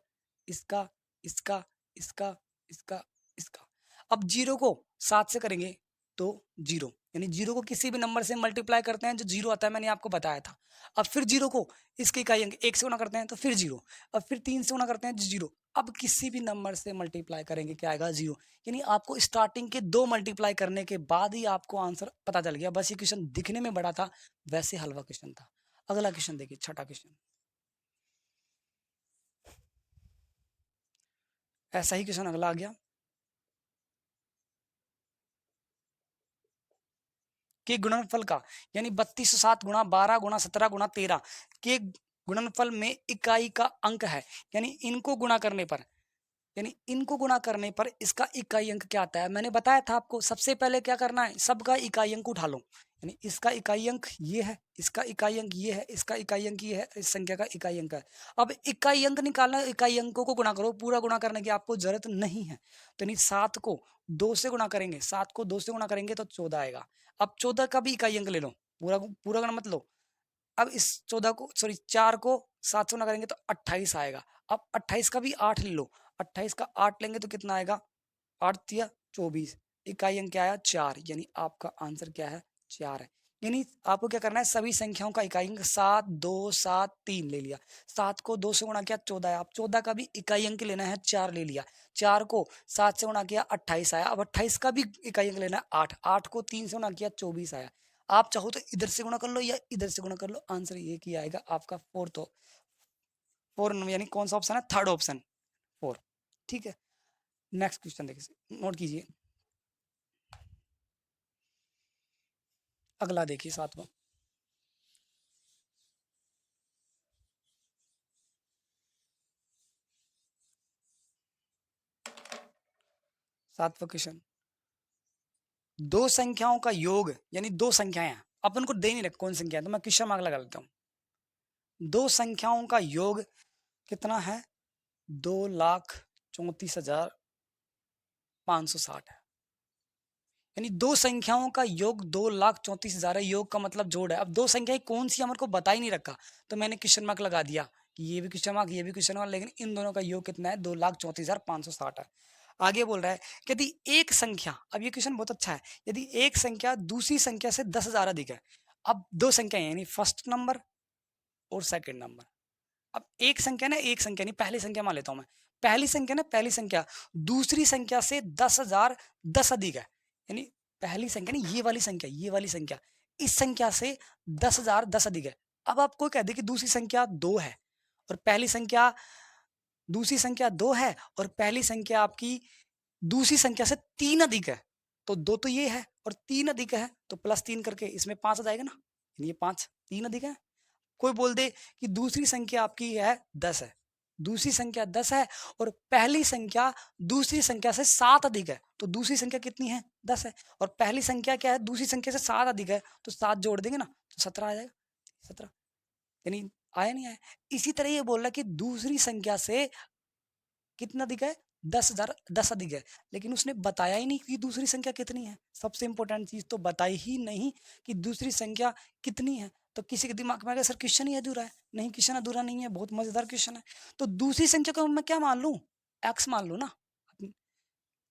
इसका, इसका, इसका, इसका, इसका। अब 0 को 7 से करेंगे तो 0, यानी 0 को किसी भी नंबर से मल्टीप्लाई करते हैं जो 0 आता है, मैंने आपको बताया था। अब फिर 0 को इसके इकाई अंक 1 से गुणा करते हैं तो फिर 0, अब फिर 3 से गुणा करते हैं 0, अब किसी भी नंबर से मल्टीप्लाई करेंगे क्या आएगा 0। यानी आपको स्टार्टिंग के 2 मल्टीप्लाई करने के बाद ही आपको आंसर पता चल गया। बस ये क्वेश्चन दिखने में बड़ा था, वैसे हलवा क्वेश्चन था। अगला क्वेश्चन देखिए, छठा क्वेश्चन, ऐसा ही क्वेश्चन अगला आ गया कि गुणनफल का, यानी 3207 गुणा 12 गुणा 17 गुणा 13 के गुणनफल में इकाई का अंक है, यानी इनको गुणा करने पर, यानी इनको गुणा करने पर इसका इकाई अंक क्या आता है। मैंने बताया था आपको, सबसे पहले क्या करना है, सबका इकाई अंक उठा लो, यानी इसका इकाई अंक ये है, इसका इकाई अंक ये है, इसका इकाई अंक ये है, इस संख्या का इकाई अंक है। अब इकाई अंक निकालना, इकाई अंकों को गुणा करो, पूरा गुणा करने की आपको जरूरत नहीं है। तो यानी 7 को 2 से गुणा करेंगे, 7 को 2 से गुणा करेंगे तो 14 आएगा। अब 14 का भी इकाई अंक ले लो, पूरा पूरा गुणा मत लो। अब इस 14 को, सॉरी 4 को 7 से गुणा करेंगे तो 28 आएगा। अब 28 का भी 8 ले लो, 28 का 8 लेंगे तो कितना आएगा, 8 तिया 24, इकाई अंक क्या आया 4, यानी आपका आंसर क्या है 4 है। यानी आपको क्या करना है, सभी संख्याओं का इकाई अंक 7 2 7 3 ले लिया, 7 को 2 से गुणा किया 14 आया, अब 14 का भी इकाई अंक लेना है 4 ले लिया, 4 को 7 से गुणा किया 28 आया, अब 28 का भी इकाई अंक लेना है 8, 8 को 3 से गुणा किया 24 आया। आप चाहो तो इधर से गुणा कर लो या इधर से गुणा कर लो, आंसर ये की आएगा आपका फोर, यानी कौन सा ऑप्शन है, थर्ड ऑप्शन 4। ठीक है, नेक्स्ट क्वेश्चन देखिए, नोट कीजिए, अगला देखिए, सातवां। सातवां क्वेश्चन, दो संख्याओं का योग, यानी दो संख्याएं हैं, अपन को दे नहीं रखा कौन संख्या है, तो मैं क्वेश्चन मार्क लगा लेता हूँ। दो संख्याओं का योग कितना है, 2,34,560 है, यानी दो संख्याओं का योग 2,34,000 है, योग का मतलब जोड़ है। अब दो संख्याएं कौन सी हमारे को बता ही नहीं रखा, तो मैंने क्वेश्चन मार्क लगा दिया कि ये भी क्वेश्चन मार्क, ये भी क्वेश्चन मार्क, लेकिन इन दोनों का योग कितना है, 2,34,560 है। आगे बोल रहा है कि यदि एक संख्या, अब ये क्वेश्चन बहुत अच्छा है, यदि एक संख्या दूसरी संख्या से 10,000 अधिक है। अब दो संख्या यानी फर्स्ट नंबर और सेकंड नंबर। अब एक संख्या ना, एक संख्या नहीं, पहली संख्या मान लेता हूं मैं, पहली संख्या ना, पहली संख्या दूसरी संख्या से 10,010 अधिक है, यानी पहली संख्या नहीं, ये वाली संख्या, ये वाली संख्या इस संख्या से 10,010 अधिक है। अब आपको कह दे कि दूसरी संख्या 2 है और पहली संख्या, दूसरी संख्या 2 है और पहली संख्या आपकी दूसरी संख्या से 3 अधिक है, तो 2 तो ये है और 3 अधिक है, तो +3 करके इसमें 5 आ जाएगा ना, यानी ये 5 3 अधिक है। कोई बोल दे कि दूसरी संख्या आपकी है 10 है, दूसरी संख्या 10 है और पहली संख्या दूसरी संख्या से 7 अधिक है, तो दूसरी संख्या कितनी है 10 है, और पहली संख्या क्या है, दूसरी संख्या से 7 अधिक है, तो 7 जोड़ देंगे ना तो 17 आ जाएगा, 17, यानी आया नहीं आया। इसी तरह ये बोल रहा है कि दूसरी संख्या से कितना अधिक है, 10,010 अधिक है, लेकिन उसने बताया ही नहीं कि दूसरी संख्या कितनी है। सबसे इंपॉर्टेंट चीज तो बताई ही नहीं कि दूसरी संख्या कितनी है। तो किसी के दिमाग में आएगा सर क्वेश्चन ही अधूरा है, नहीं क्वेश्चन अधूरा नहीं है, बहुत मजेदार क्वेश्चन है। तो दूसरी संख्या को मैं क्या मान लूं, एक्स मान लूं ना।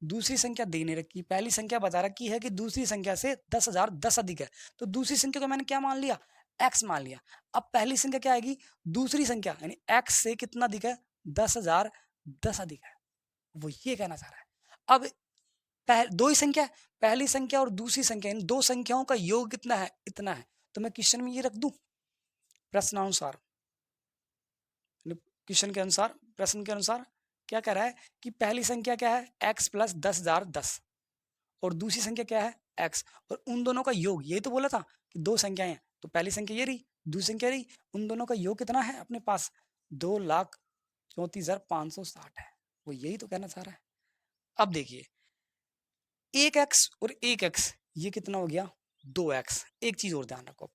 दूसरी संख्या दे नहीं रखी, पहली संख्या बता रखी है कि दूसरी संख्या से 10,010 अधिक है, तो दूसरी संख्या को मैंने क्या मान लिया, एक्स मान लिया। अब पहली संख्या क्या आएगी, दूसरी संख्या यानी एक्स से कितना अधिक है, 10,010 अधिक है, वो ये कहना चाह रहा है। अब दो ही संख्या है, पहली संख्या और दूसरी संख्या, इन दो संख्याओं का योग कितना है, इतना है, तो मैं क्वेश्चन में ये रख दूं, प्रश्नानुसार, क्वेश्चन के अनुसार, प्रश्न के अनुसार क्या कह रहा है कि पहली संख्या क्या है, x + 10,010 और दूसरी संख्या क्या है, x, और उन दोनों का योग, यही तो बोला था कि दो संख्याएं हैं, तो पहली संख्या ये रही, दूसरी संख्या रही, उन दोनों का योग कितना है अपने पास, 2,34,560 है, वो यही तो कहना चाह रहा है। अब देखिए, एक एक्स और एक एक्स, ये कितना हो गया, 2x। एक चीज और ध्यान रखो,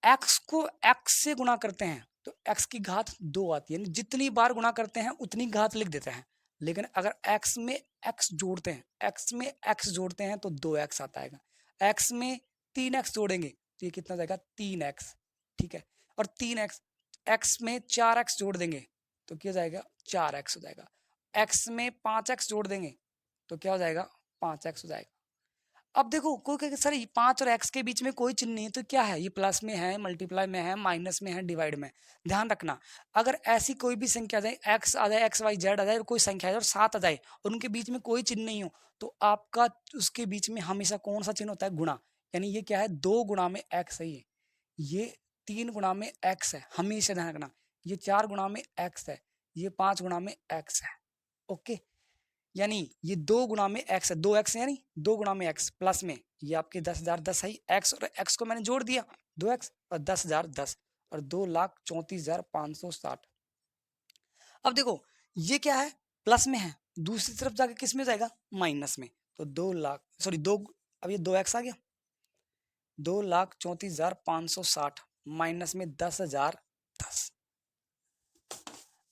x को x से गुणा करते हैं तो x की घात 2 आती है, जितनी बार गुणा करते हैं उतनी घात लिख देते हैं, लेकिन अगर x में x जोड़ते हैं, x में x जोड़ते हैं तो 2x आता है, x में 3x जोड़ेंगे तो ये कितना जाएगा, 3x, ठीक है, और 3x, x में 4x जोड़ देंगे तो क्या जाएगा, 4x हो जाएगा। x में 5x जोड़ देंगे तो क्या हो जाएगा, 5x हो जाएगा। अब देखो कोई कहेगा सर 5 और x के बीच में कोई चिन्ह नहीं है तो क्या है, ये प्लस में है, मल्टीप्लाई में है, माइनस में है, डिवाइड में। ध्यान रखना अगर ऐसी कोई भी संख्या आ जाए, x आ जाए, x y z आ जाए और कोई संख्या आ जाए और 7 आ जाए और उनके बीच में कोई चिन्ह नहीं हो तो आपका उसके बीच में हमेशा कौन सा चिन्ह होता है, गुणा। यानी ये क्या है, 2 गुणा में x है, ये 3 गुणा में x है, हमेशा ध्यान रखना। ये 4 गुणा में x है, ये 5 गुणा में x है। ओके, यानी ये 2 गुणा में x है, 2x यानी 2 गुणा में x प्लस में ये आपके 10,000 10 है, x और x को मैंने जोड़ दिया 2x और 10,000 10 और 2,34,560। अब देखो ये क्या है, प्लस में है, दूसरी तरफ जाके किस में जाएगा, माइनस में। तो 2 लाख सॉरी 2, अब ये 2x आ गया, 2,34,560 माइनस में 10,000 10।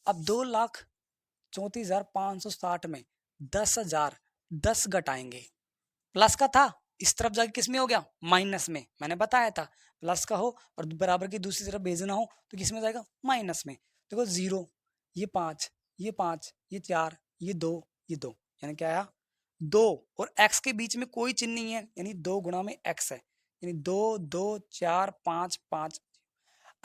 अब 2,34,560 में 10,000 10 घटाएंगे, प्लस का था इस तरफ जाके किस में हो गया, माइनस में। मैंने बताया था प्लस का हो और बराबर की दूसरी तरफ भेजना हो तो किस में जाएगा, माइनस में। देखो 0, ये 5, ये 5, ये 4, ये 2, ये 2, यानी क्या आया 2 और x के बीच में कोई चिन्ह नहीं है, यानी 2 गुणा में x है, यानी 2 2 4 5 5।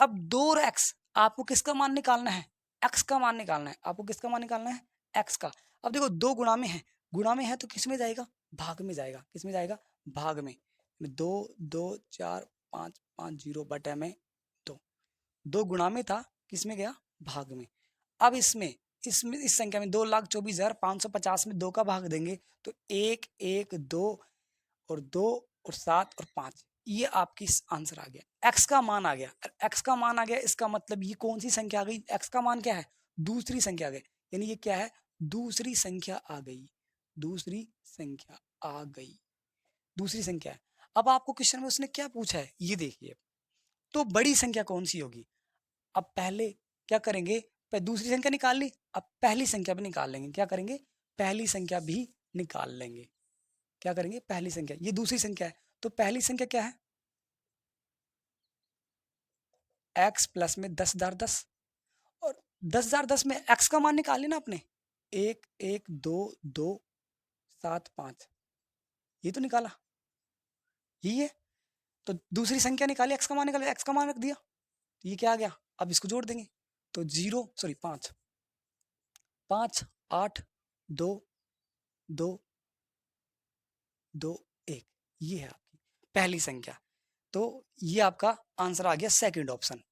अब 2 और x आपको किसका मान निकालना है, x का मान निकालना है, आपको किसका मान निकालना है, x का। अब देखो 2 गुणा में है, गुणा में है तो किस में जाएगा, भाग में जाएगा, किस में जाएगा, भाग में। 2 2 4 5 5 0 बटे में 2, 2 गुणा में था, किस में गया, भाग में। अब इसमें इस संख्या में 2,24,550 में 2 का भाग देंगे तो 1 1 2 और 2 और 7 और 5, ये आपकी आंसर आ गया, x का मान आ गया। x का मान आ गया इसका मतलब ये कौन सी संख्या आ गई, x का मान क्या है, दूसरी संख्या आ गई, यानी ये क्या है, दूसरी संख्या आ गई, दूसरी संख्या आ गई, दूसरी संख्या है। अब आपको क्वेश्चन में उसने क्या पूछा है ये देखिए, तो बड़ी संख्या कौन सी होगी। अब पहले क्या करेंगे, दूसरी संख्या निकाल ली, अब पहली संख्या भी निकाल लेंगे, क्या करेंगे, पहली संख्या भी निकाल लेंगे। क्या करेंगे, पहली संख्या, ये दूसरी संख्या है तो पहली संख्या क्या है, x प्लस में 10,000 10 और 10,000 10 में x का मान निकाल लेना आपने, 1 1 2 2 7 5, ये तो निकाला, यही है। तो दूसरी संख्या निकाली, x का मान निकाला, x का मान रख दिया, तो ये क्या आ गया, अब इसको जोड़ देंगे तो 5 5 8 2 2 2 1, ये है आपकी पहली संख्या। तो ये आपका आंसर आ गया सेकंड ऑप्शन।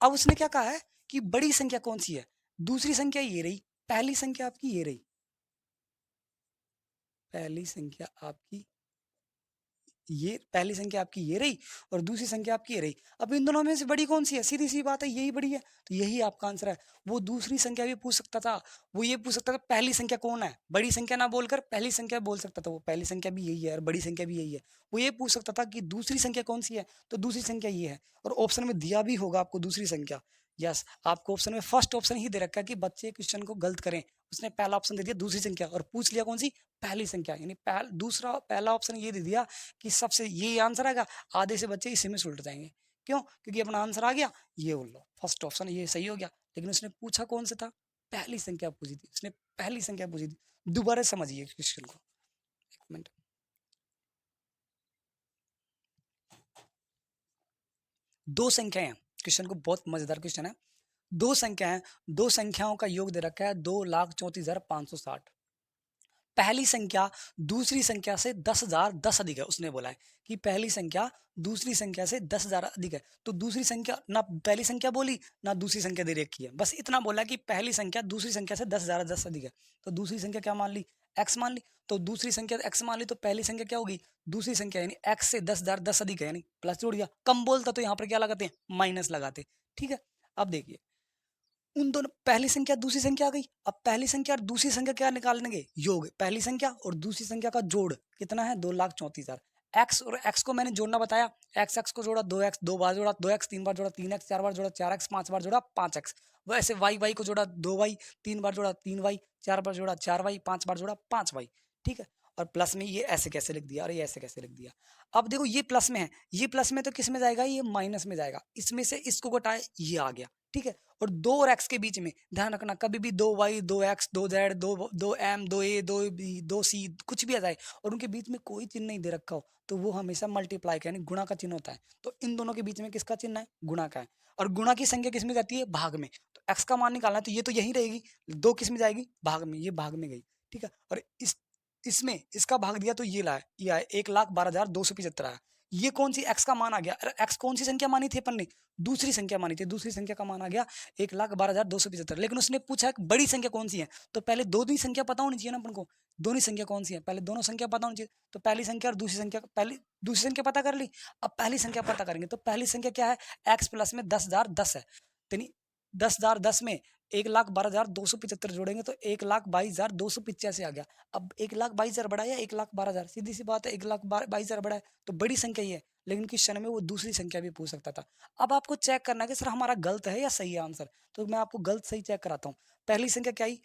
अब उसने क्या कहा है कि बड़ी संख्या कौन सी है, दूसरी संख्या ये रही, पहली संख्या आपकी ये रही, पहली संख्या आपकी ये, पहली संख्या आपकी ये रही और दूसरी संख्या आपकी ये रही। अब इन दोनों में से बड़ी कौन सी है, सीधी सी बात है यही बड़ी है, तो यही आपका आंसर है। वो दूसरी संख्या भी पूछ सकता था, वो ये पूछ सकता था पहली संख्या कौन है, बड़ी संख्या ना बोलकर पहली संख्या बोल सकता था, वो पहली संख्या भी यही है और बड़ी संख्या भी यही है। वो ये पूछ सकता था कि दूसरी संख्या कौन सी है, तो दूसरी संख्या ये है, और ऑप्शन में दिया भी होगा आपको दूसरी संख्या। यस, आपको ऑप्शन में फर्स्ट ऑप्शन ही दे रखा है कि बच्चे क्वेश्चन को गलत करें, उसने पहला ऑप्शन दे दिया दूसरी संख्या और पूछ लिया कौन सी, पहली संख्या, यानी पहला ऑप्शन ये दे दिया कि सबसे ये आंसर आएगा, आधे से बच्चे इसी में सुलट जाएंगे। क्यों, क्योंकि अपना आंसर आ गया, ये बोल लो फर्स्ट ऑप्शन ये सही हो गया। लेकिन उसने पूछा कौन सा था, पहली संख्या पूछी थी, उसने पहली संख्या पूछी थी। दोबारा समझिए क्वेश्चन को, एक मिनट। दो संख्याएं हैं, क्वेश्चन को बहुत मजेदार क्वेश्चन है। दो संख्या है, दो संख्याओं का योग दे रखा है 2,34,560। पहली संख्या दूसरी संख्या से 10,000 10 अधिक है, उसने बोला है कि पहली संख्या दूसरी संख्या से 10,000 अधिक है। तो दूसरी संख्या ना पहली संख्या बोली ना दूसरी संख्या दे रखी है, बस इतना बोला कि पहली संख्या दूसरी संख्या से 10,000 10 अधिक है। तो दूसरी संख्या क्या मान ली, x मान ली, तो दूसरी संख्या x मान ली, तो पहली संख्या क्या होगी, दूसरी संख्या यानी x से 10,000 10 अधिक है, यानी प्लस जोड़ दिया। कम बोलता तो यहाँ पर क्या लगाते हैं, माइनस लगाते। ठीक है, अब देखिए उन दोनों, पहली संख्या दूसरी संख्या आ गई। अब पहली संख्या और दूसरी संख्या क्या निकालेंगे, योग, पहली संख्या और दूसरी संख्या का जोड़ कितना है, 2,34,000। एक्स और एक्स को मैंने जोड़ना बताया, एक्स एक्स को जोड़ा 2x 2 बार जोड़ा 2x 3 बार जोड़ा 3x 4 बार जोड़ा 4x 5 बार जोड़ा 5x। वैसे वाई वाई को जोड़ा 2y 3 बार जोड़ा 3y 4 बार जोड़ा 4y 5 बार जोड़ा 5y। ठीक है, और प्लस में ये ऐसे कैसे लिख दिया और ये ऐसे कैसे लिख दिया। अब देखो ये प्लस में है, ये प्लस में तो किस में जाएगा, ये माइनस में जाएगा, इसमें से इसको घटाए ये आ गया। ठीक है, और 2 और x के बीच में ध्यान रखना कभी भी 2y 2x 2z 2m 2a 2b 2c कुछ भी आ जाए और उनके बीच में कोई चिन्ह नहीं दे रखा हो तो वो हमेशा मल्टीप्लाई का यानी गुणा का चिन्ह होता है। तो इन दोनों के बीच में किसका चिन्ह है? गुणा का है। और गुणा की संख्या किस में जाती है? भाग में। तो x का मान निकालना है तो ये तो यही रहेगी, 2 किस में जाएगी? भाग में, ये भाग में गई। ठीक है, और इसमें इसका भाग दिया तो ये आया 1,12,275 आया। ये कौन सी x का मान आ गया? अरे x कौन सी संख्या मानी थी अपन ने? दूसरी संख्या मानी थी, दूसरी संख्या का मान आ गया 1,12,275। लेकिन उसने पूछा बड़ी संख्या कौन सी है, तो पहले दोनों संख्या पता होनी चाहिए ना अपन को। दोनों संख्या कौन सी है? पहले दोनों संख्या पता होनी चाहिए। तो पहली संख्या और दूसरी संख्या, पहली दूसरी संख्या पता कर ली, अब पहली संख्या पता करेंगे। तो पहली संख्या क्या है? x प्लस में 10,010 है, यानी 10,010 में 1,12,275 जोड़ेंगे तो 1,22,285 आ गया। अब 1,22,000 बढ़ा या 1,12,000? सीधी सी बात है, 1,22,000 बढ़ा है तो बड़ी संख्या ही है। लेकिन क्वेश्चन में वो दूसरी संख्या भी पूछ सकता था। अब आपको चेक करना है कि सर हमारा गलत है या सही है आंसर। तो मैं आपको गलत सही चेक कराता हूँ। पहली संख्या क्या आई?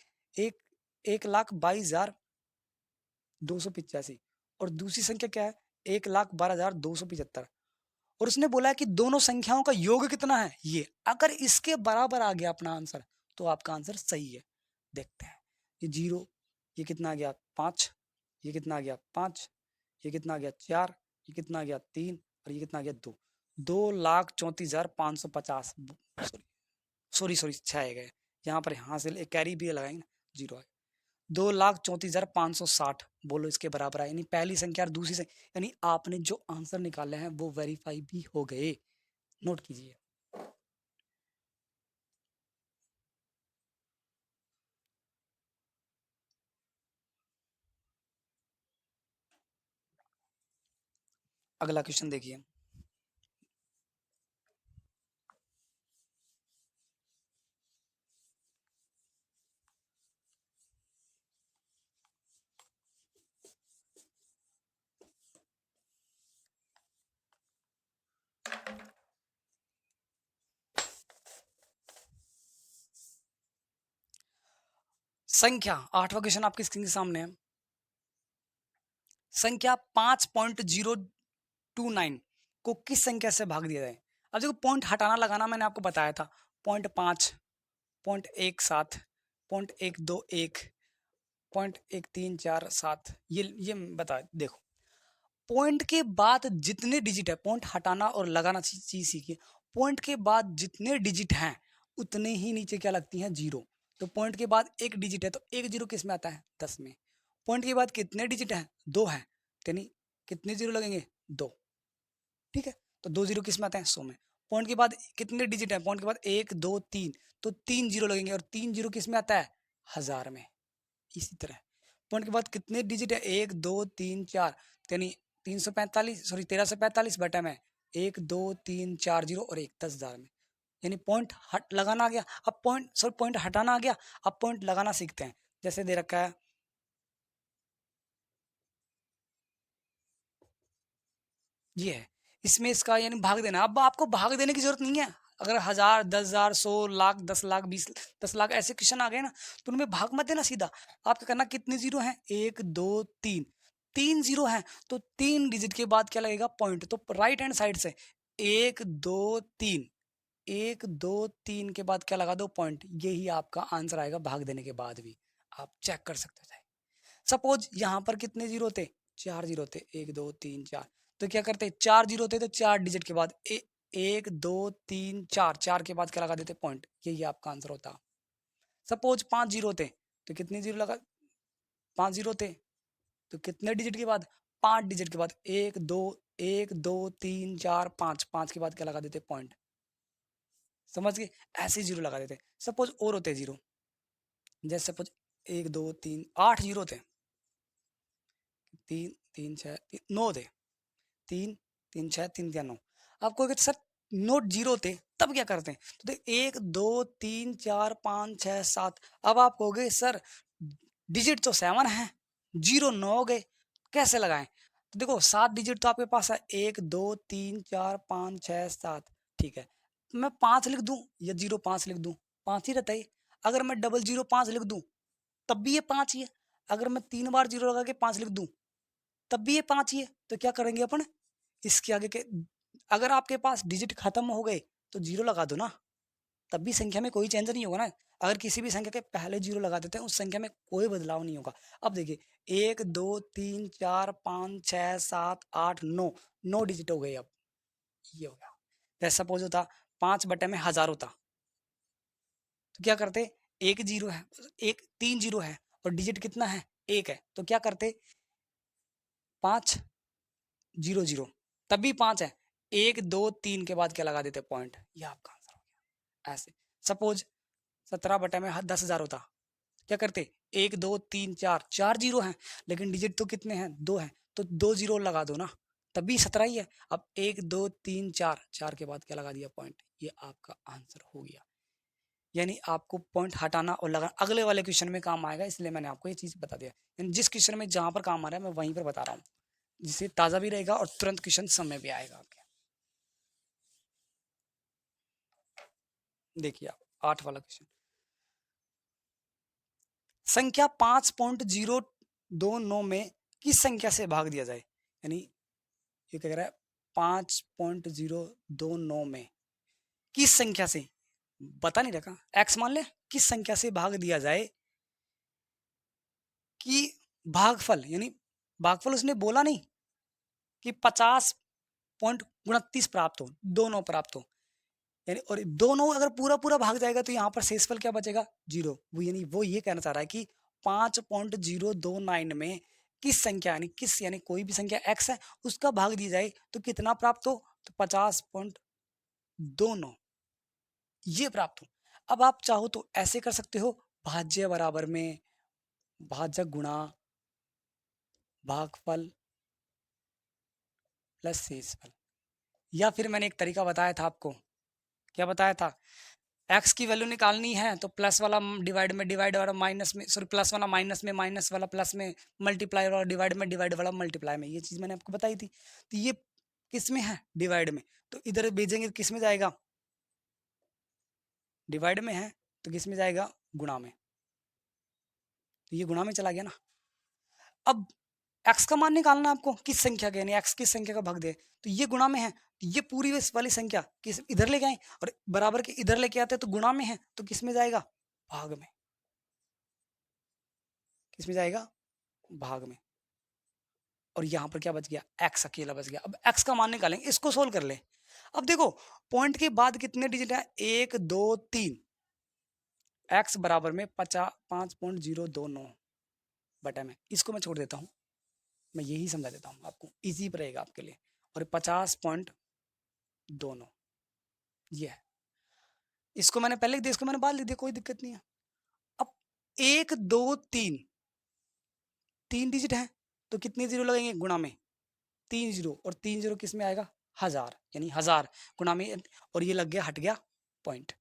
1,22,285 और दूसरी संख्या क्या है? 1,12,275। और उसने बोला है कि दोनों संख्याओं का योग कितना है? ये अगर इसके बराबर आ गया अपना आंसर तो आपका आंसर सही है। देखते हैं, ये 0, ये कितना आ गया? 5, ये कितना आ गया? 5, ये कितना आ गया? 4, ये कितना आ गया? 3 और ये कितना आ गया? 2। 2,34,550 सॉरी सॉरी 6 आ गए यहाँ पर, यहाँ से कैरी भी लगाएंगे ना, 0 आ गया। 2,34,560 बोलो इसके बराबर है। यानी पहली संख्या और दूसरी संख्या, यानी आपने जो आंसर निकाले हैं वो वेरीफाई भी हो गए। नोट कीजिए। अगला क्वेश्चन देखिए। संख्या 8वां क्वेश्चन आपकी स्क्रीन के सामने है। संख्या 5.029 को किस संख्या से भाग दिया जाए? अब देखो पॉइंट हटाना लगाना मैंने आपको बताया था। 0.5, 0.17, 0.121, 0.1347, ये बता देखो। पॉइंट के बाद जितने डिजिट है, पॉइंट हटाना और लगाना चीज सीखिए। पॉइंट के बाद जितने डिजिट हैं उतने ही नीचे क्या लगती हैं? 0। तो पॉइंट के बाद एक डिजिट है तो एक 0 किस में आता है? 10 में। पॉइंट के बाद कितने डिजिट हैं? 2 हैं, यानी कितने 0 लगेंगे? 2। ठीक है, तो 2 0 किस में आते हैं? 100 में। पॉइंट के बाद कितने डिजिट हैं? पॉइंट के बाद 1 2 3, तो 3 0 लगेंगे और 3 0 किस में आता है? 1000 में। इसी तरह पॉइंट के बाद कितने डिजिट है? 1 2 3 4, यानी 345 सॉरी 1345 बटा में 1 2 3 4 0 और 1 10,000 में। यानी पॉइंट हट लगाना आ गया। अब पॉइंट हटाना आ गया। अब पॉइंट लगाना सीखते हैं। जैसे दे रखा है ये है, इसमें इसका यानी भाग देना। अब आपको भाग देने की जरूरत नहीं है। अगर 1000 10,000 100 लाख 10 लाख 20 10 लाख ऐसे क्वेश्चन आ गए ना तो उनमें भाग मत देना सीधा। आपको करना कितने 0 हैं? 1 2 3, 3 0 हैं तो 3 डिजिट के बाद क्या लगेगा? पॉइंट। तो राइट हैंड साइड से 1 2 3, 1 2 3 के बाद क्या लगा दो? पॉइंट। यही आपका आंसर आएगा भाग देने के बाद भी। आप चेक कर सकते हो। सपोज यहाँ पर कितने 0 थे? 4 0 थे, 1 2 3 4। तो क्या करते? 4 0 थे तो 4 डिजिट के बाद 1 2 3 4, 4 के बाद क्या लगा देते? पॉइंट। यही आपका आंसर होता। सपोज 5 0 थे तो कितने 0 लगा? 5 0 थे तो कितने डिजिट के बाद? 5 डिजिट के बाद 1 2 3 4 5, 5 के बाद क्या लगा देते? पॉइंट। समझ गए? ऐसे 0 लगा देते। सपोज और होते 0, जैसे सपोज 1 2 3 8 0 थे, 3 3 6 9 थे, 3 3 6 3 9। आपको अगर सर नोट 0 थे तब क्या करते हैं? तो 1 2 3 4 5 6 7। अब आप कहोगे सर डिजिट तो 7 है, 0 9 हो गए, कैसे लगाएं? तो देखो 7 डिजिट तो आपके पास है, 1 2 3 4 5 6 7। ठीक है, मैं 5 लिख दूं या 0 5 लिख दूं? 5 ही रहता है। अगर मैं डबल 0 5 लिख दूं तब भी ये 5 ही है। अगर मैं 3 बार 0 लगा के 5 लिख दूं तब भी ये 5 ही है। तो क्या करेंगे अपन? इसके आगे के, अगर आपके पास डिजिट खत्म हो गए तो 0 लगा दो ना। तब भी संख्या में कोई चेंज नहीं होगा ना। अगर किसी भी संख्या के पहले जीरो लगा देते हैं उस संख्या में कोई बदलाव नहीं होगा। अब देखिए 1 2 3 4 5 6 7 8 9 9 डिजिट हो गए। अब ये हो गया। जैसे सपोज होता 5 बटे में 1000 होता तो क्या करते, एक जीरो है, एक 3 जीरो है और डिजिट कितना है, 1 है, तो क्या करते 5 0 0 तब भी 5 है, 1 2 3 के बाद क्या लगा देते पॉइंट, ये आपका आंसर हो गया। ऐसे सपोज 17 बटे में 10,000 होता, क्या करते 1 2 3 4 4 जीरो हैं लेकिन डिजिट तो कितने हैं, 2 हैं, तो 2 जीरो लगा दो ना, तभी 17 ही है। अब 1 2 3 4 4 के बाद क्या लगा दिया पॉइंट, ये आपका आंसर हो गया। यानी आपको पॉइंट हटाना और लगाना अगले वाले क्वेश्चन में काम आएगा, इसलिए मैंने आपको ये चीज़ बता दिया। यानी जिस क्वेश्चन में जहाँ पर काम आ रहा है मैं वहीं पर बता रहा हूँ, जिससे ताज़ा भी रहेगा और तुरंत क्वेश्चन समय भी आएगा आपके। देखिए आप 8 वाला क्वेश्चन, संख्या 5.029 में किस संख्या से भाग दिया जाए। यानी ये कह रहा है 5.029 में किस संख्या से, बता नहीं रखा, एक्स मान ले, किस संख्या से भाग दिया जाए कि भागफल, यानी भागफल उसने बोला नहीं कि 50.29 प्राप्त हो, दोनों प्राप्त हो, यानी और दोनों अगर पूरा पूरा भाग जाएगा तो यहाँ पर शेषफल क्या बचेगा, जीरो। वो यानी वो ये कहना चाह रहा है कि 5.029 में किस संख्या, यानी किस, यानी कोई भी संख्या x है उसका भाग दिया जाए तो कितना प्राप्त हो, तो 50.29 ये प्राप्त हो। अब आप चाहो तो ऐसे कर सकते हो, भाज्य बराबर में भाजक गुणा भागफल प्लस शेषफल, या फिर मैंने एक तरीका बताया था आपको, क्या बताया था, एक्स की वैल्यू निकालनी है तो प्लस वाला डिवाइड में, डिवाइड वाला माइनस में, सॉरी प्लस वाला माइनस में, माइनस वाला प्लस में, मल्टीप्लाई वाला डिवाइड में, डिवाइड वाला मल्टीप्लाई में, ये चीज़ मैंने आपको बताई थी। तो ये किस में है, डिवाइड में, तो इधर भेजेंगे किस में जाएगा, डिवाइड में है तो किस में जाएगा, गुणा में, तो ये गुणा में चला गया ना। अब एक्स का मान निकालना है आपको, किस संख्या का, यानी एक्स किस संख्या का भाग दे, तो ये गुणा में है, तो ये पूरी वाली संख्या किस इधर लेके आए और बराबर के इधर लेके आते हैं तो गुणा में है, तो किस में जाएगा, भाग में, किस में जाएगा, भाग में। और यहाँ पर क्या बच गया, एक्स अकेला बच गया। अब एक्स का मान निकालेंगे, इसको सोल्व कर ले। अब देखो पॉइंट के बाद कितने डिजिट है, 1 2 3, एक्स बराबर में 5.029 बटा में, इसको मैं छोड़ देता हूँ, मैं यही समझा देता हूँ आपको, इजी रहेगा आपके लिए। और 50.29 ये है, इसको मैंने पहले लिख दिया, इसको मैंने बाद लिख दिया, कोई दिक्कत नहीं है। अब 1 2 3 तीन डिजिट है तो कितने जीरो लगेंगे, गुणा में 3 जीरो, और 3 जीरो किस में आएगा, 1000, यानी 1000 गुणा में, और ये लग गया, हट गया पॉइंट।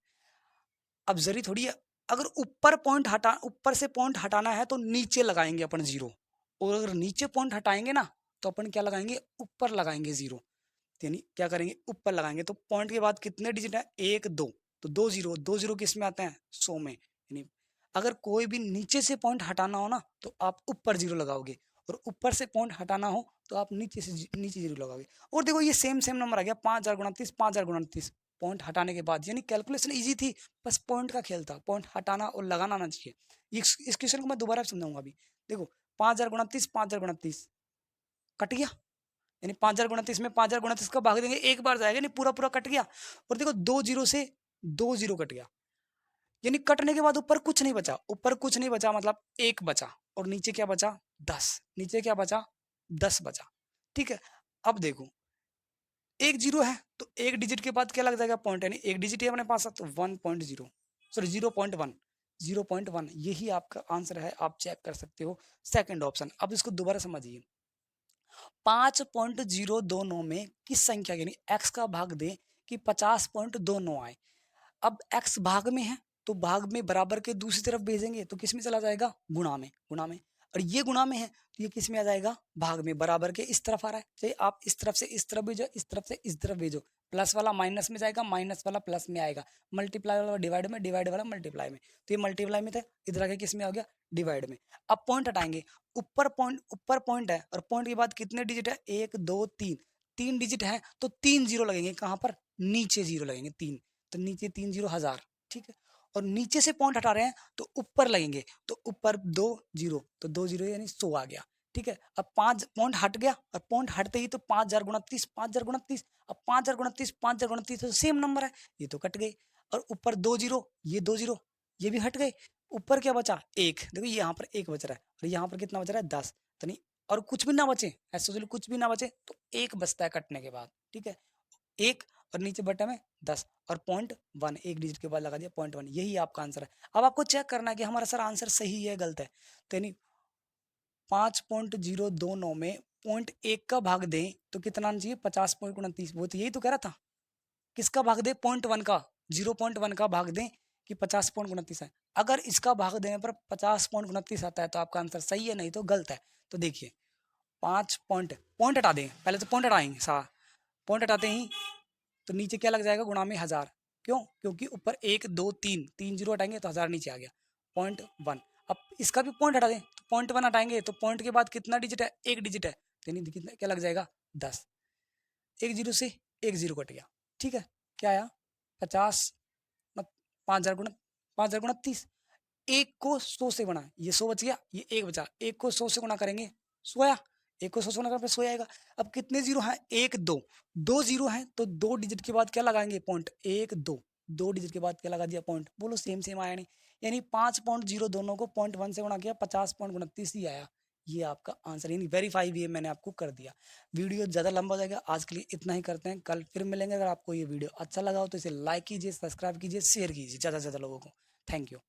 अब जरूरी थोड़ी है, अगर ऊपर पॉइंट हटा, ऊपर से पॉइंट हटाना है तो नीचे लगाएंगे अपन जीरो, और अगर नीचे पॉइंट हटाएंगे ना तो अपन क्या लगाएंगे, ऊपर लगाएंगे जीरो, यानी क्या करेंगे, ऊपर लगाएंगे। तो पॉइंट के बाद कितने डिजिट है, 1 2, तो 2 जीरो, 2 जीरो किस में आते हैं, 100 में, यानी अगर कोई भी नीचे से पॉइंट हटाना हो ना तो आप ऊपर जीरो लगाओगे, और ऊपर से पॉइंट हटाना हो तो आप नीचे से नीचे जीरो लगाओगे। और देखो ये सेम सेम नंबर आ गया, 5029, 5029 पॉइंट हटाने के बाद, यानी कैलकुलेशन इजी थी, बस पॉइंट का खेल था, पॉइंट हटाना और लगाना आना चाहिए। इस क्वेश्चन को मैं दोबारा समझाऊंगा अभी। देखो 5029, 5029 कट गया, यानी 5029 में 5029 का भाग देंगे, एक बार जाएगा, नहीं पूरा पूरा कट गया। और देखो 2 जीरो से 2 जीरो कट गया, यानी कटने के बाद ऊपर कुछ नहीं बचा, ऊपर कुछ नहीं बचा मतलब एक बचा, और नीचे क्या बचा, 10, नीचे क्या बचा, 10 बचा। ठीक है, अब देखो एक जीरो है तो एक डिजिट के बाद क्या लग जाएगा, पॉइंट, यानी एक डिजिट है अपने पास, तो 1.0, सॉरी 0.1, 0.1 यही आपका आंसर है, आप चेक कर सकते हो, सेकंड ऑप्शन। अब इसको दोबारा समझिए, 5.029 में किस संख्या, यानी x का भाग दें कि 50.29 आए। अब x भाग में है तो भाग में बराबर के दूसरी तरफ भेजेंगे तो किस में चला जाएगा, गुणा में, गुणा में। और ये गुणा में है तो ये किस में आ जाएगा, भाग में, बराबर के इस तरफ आ रहा है, चाहे आप इस तरफ से इस तरफ भेजो, इस तरफ से इस तरफ भेजो, प्लस वाला माइनस में जाएगा, माइनस वाला प्लस में आएगा, मल्टीप्लाई वाला डिवाइड में, डिवाइड वाला मल्टीप्लाई में, तो ये मल्टीप्लाई में था, इधर आके किस में आ गया, डिवाइड में। अब पॉइंट हटाएंगे, ऊपर पॉइंट है और पॉइंट के बाद कितने डिजिट है, 1 2 3, 3 डिजिट है तो 3 जीरो लगेंगे, कहाँ पर, नीचे जीरो लगेंगे 3, तो नीचे 3 जीरो 1000, ठीक है। और नीचे से पॉइंट हटा रहे हैं तो ऊपर लगेंगे, तो ऊपर 2 0, तो 2 0 यानी 100 आ गया। ठीक है, अब 5 पॉइंट हट गया, और पॉइंट हटते ही तो 5000 गुणा 30, 5000 गुणा 30, अब 5000 गुणा 30, 5000 गुणा 30 तो सेम नंबर है, ये तो कट गए। और ऊपर 2 0, ये 2 0, ये भी हट गए। ऊपर क्या बचा? 1। देखो यहाँ पर 1 बच रहा है, और यहाँ पर कितना बच रहा है? 10। तो नहीं, और कुछ भी ना बचे, ऐसे सोच लो कुछ भी ना बचे तो 1 बचता है कटने के बाद। ठीक है, 1, और नीचे बटे में 10, और 0.1 एक डिजिट के बाद लगा दिया 0.1, यही आपका आंसर है। अब आपको चेक करना है कि हमारा सर आंसर सही है गलत है। तो यानी 5.029 में 0.1 का भाग दें तो कितना आना चाहिए? 50.29। वो तो यही तो कह रहा था, किसका भाग दे? 0.1 का, 0.1 का भाग दें कि 50.29 है। अगर इसका भाग देने पर 50.29 आता है तो आपका आंसर सही है, नहीं तो गलत है। तो देखिए 5 पॉइंट हटा दें, पहले तो पॉइंट हटाएंगे, पॉइंट हटाते ही तो नीचे क्या लग जाएगा? गुणा में 1000। क्यों? क्योंकि ऊपर 1 2 3 3 जीरो हटाएंगे तो 1000 नीचे आ गया। 0.1, अब इसका भी पॉइंट हटा दें तो 0.1 हटाएंगे तो पॉइंट के बाद कितना डिजिट है? 1 डिजिट है, यानी कितना क्या लग जाएगा? 10। 1 जीरो से 1 जीरो कट गया। ठीक है, क्या आया? 50, 5000 गुणा 5000 गुणा 30, 1 को 100 से गुणा, ये 100 बच गया, ये 1 बचा, 1 को 100 से गुणा करेंगे 100 आया, 1 को 100 से गुणा करेंगे 100 आएगा। अब कितने जीरो हैं? 1 2, 2 जीरो हैं तो 2 डिजिट के बाद क्या लगाएंगे? पॉइंट। 1 2, 2 डिजिट के बाद क्या लगा दिया? पॉइंट। बोलो सेम सेम आया नहीं? यानी 5.0 दोनों को 0.1 से गुणा किया, 50.29 ही आया। ये आपका आंसर, यानी वेरीफाई भी मैंने आपको कर दिया। वीडियो ज़्यादा लंबा हो जाएगा, आज के लिए इतना ही करते हैं, कल फिर मिलेंगे। अगर आपको ये वीडियो अच्छा लगा हो तो इसे लाइक कीजिए, सब्सक्राइब कीजिए, शेयर कीजिए ज़्यादा से ज़्यादा लोगों को। Thank you.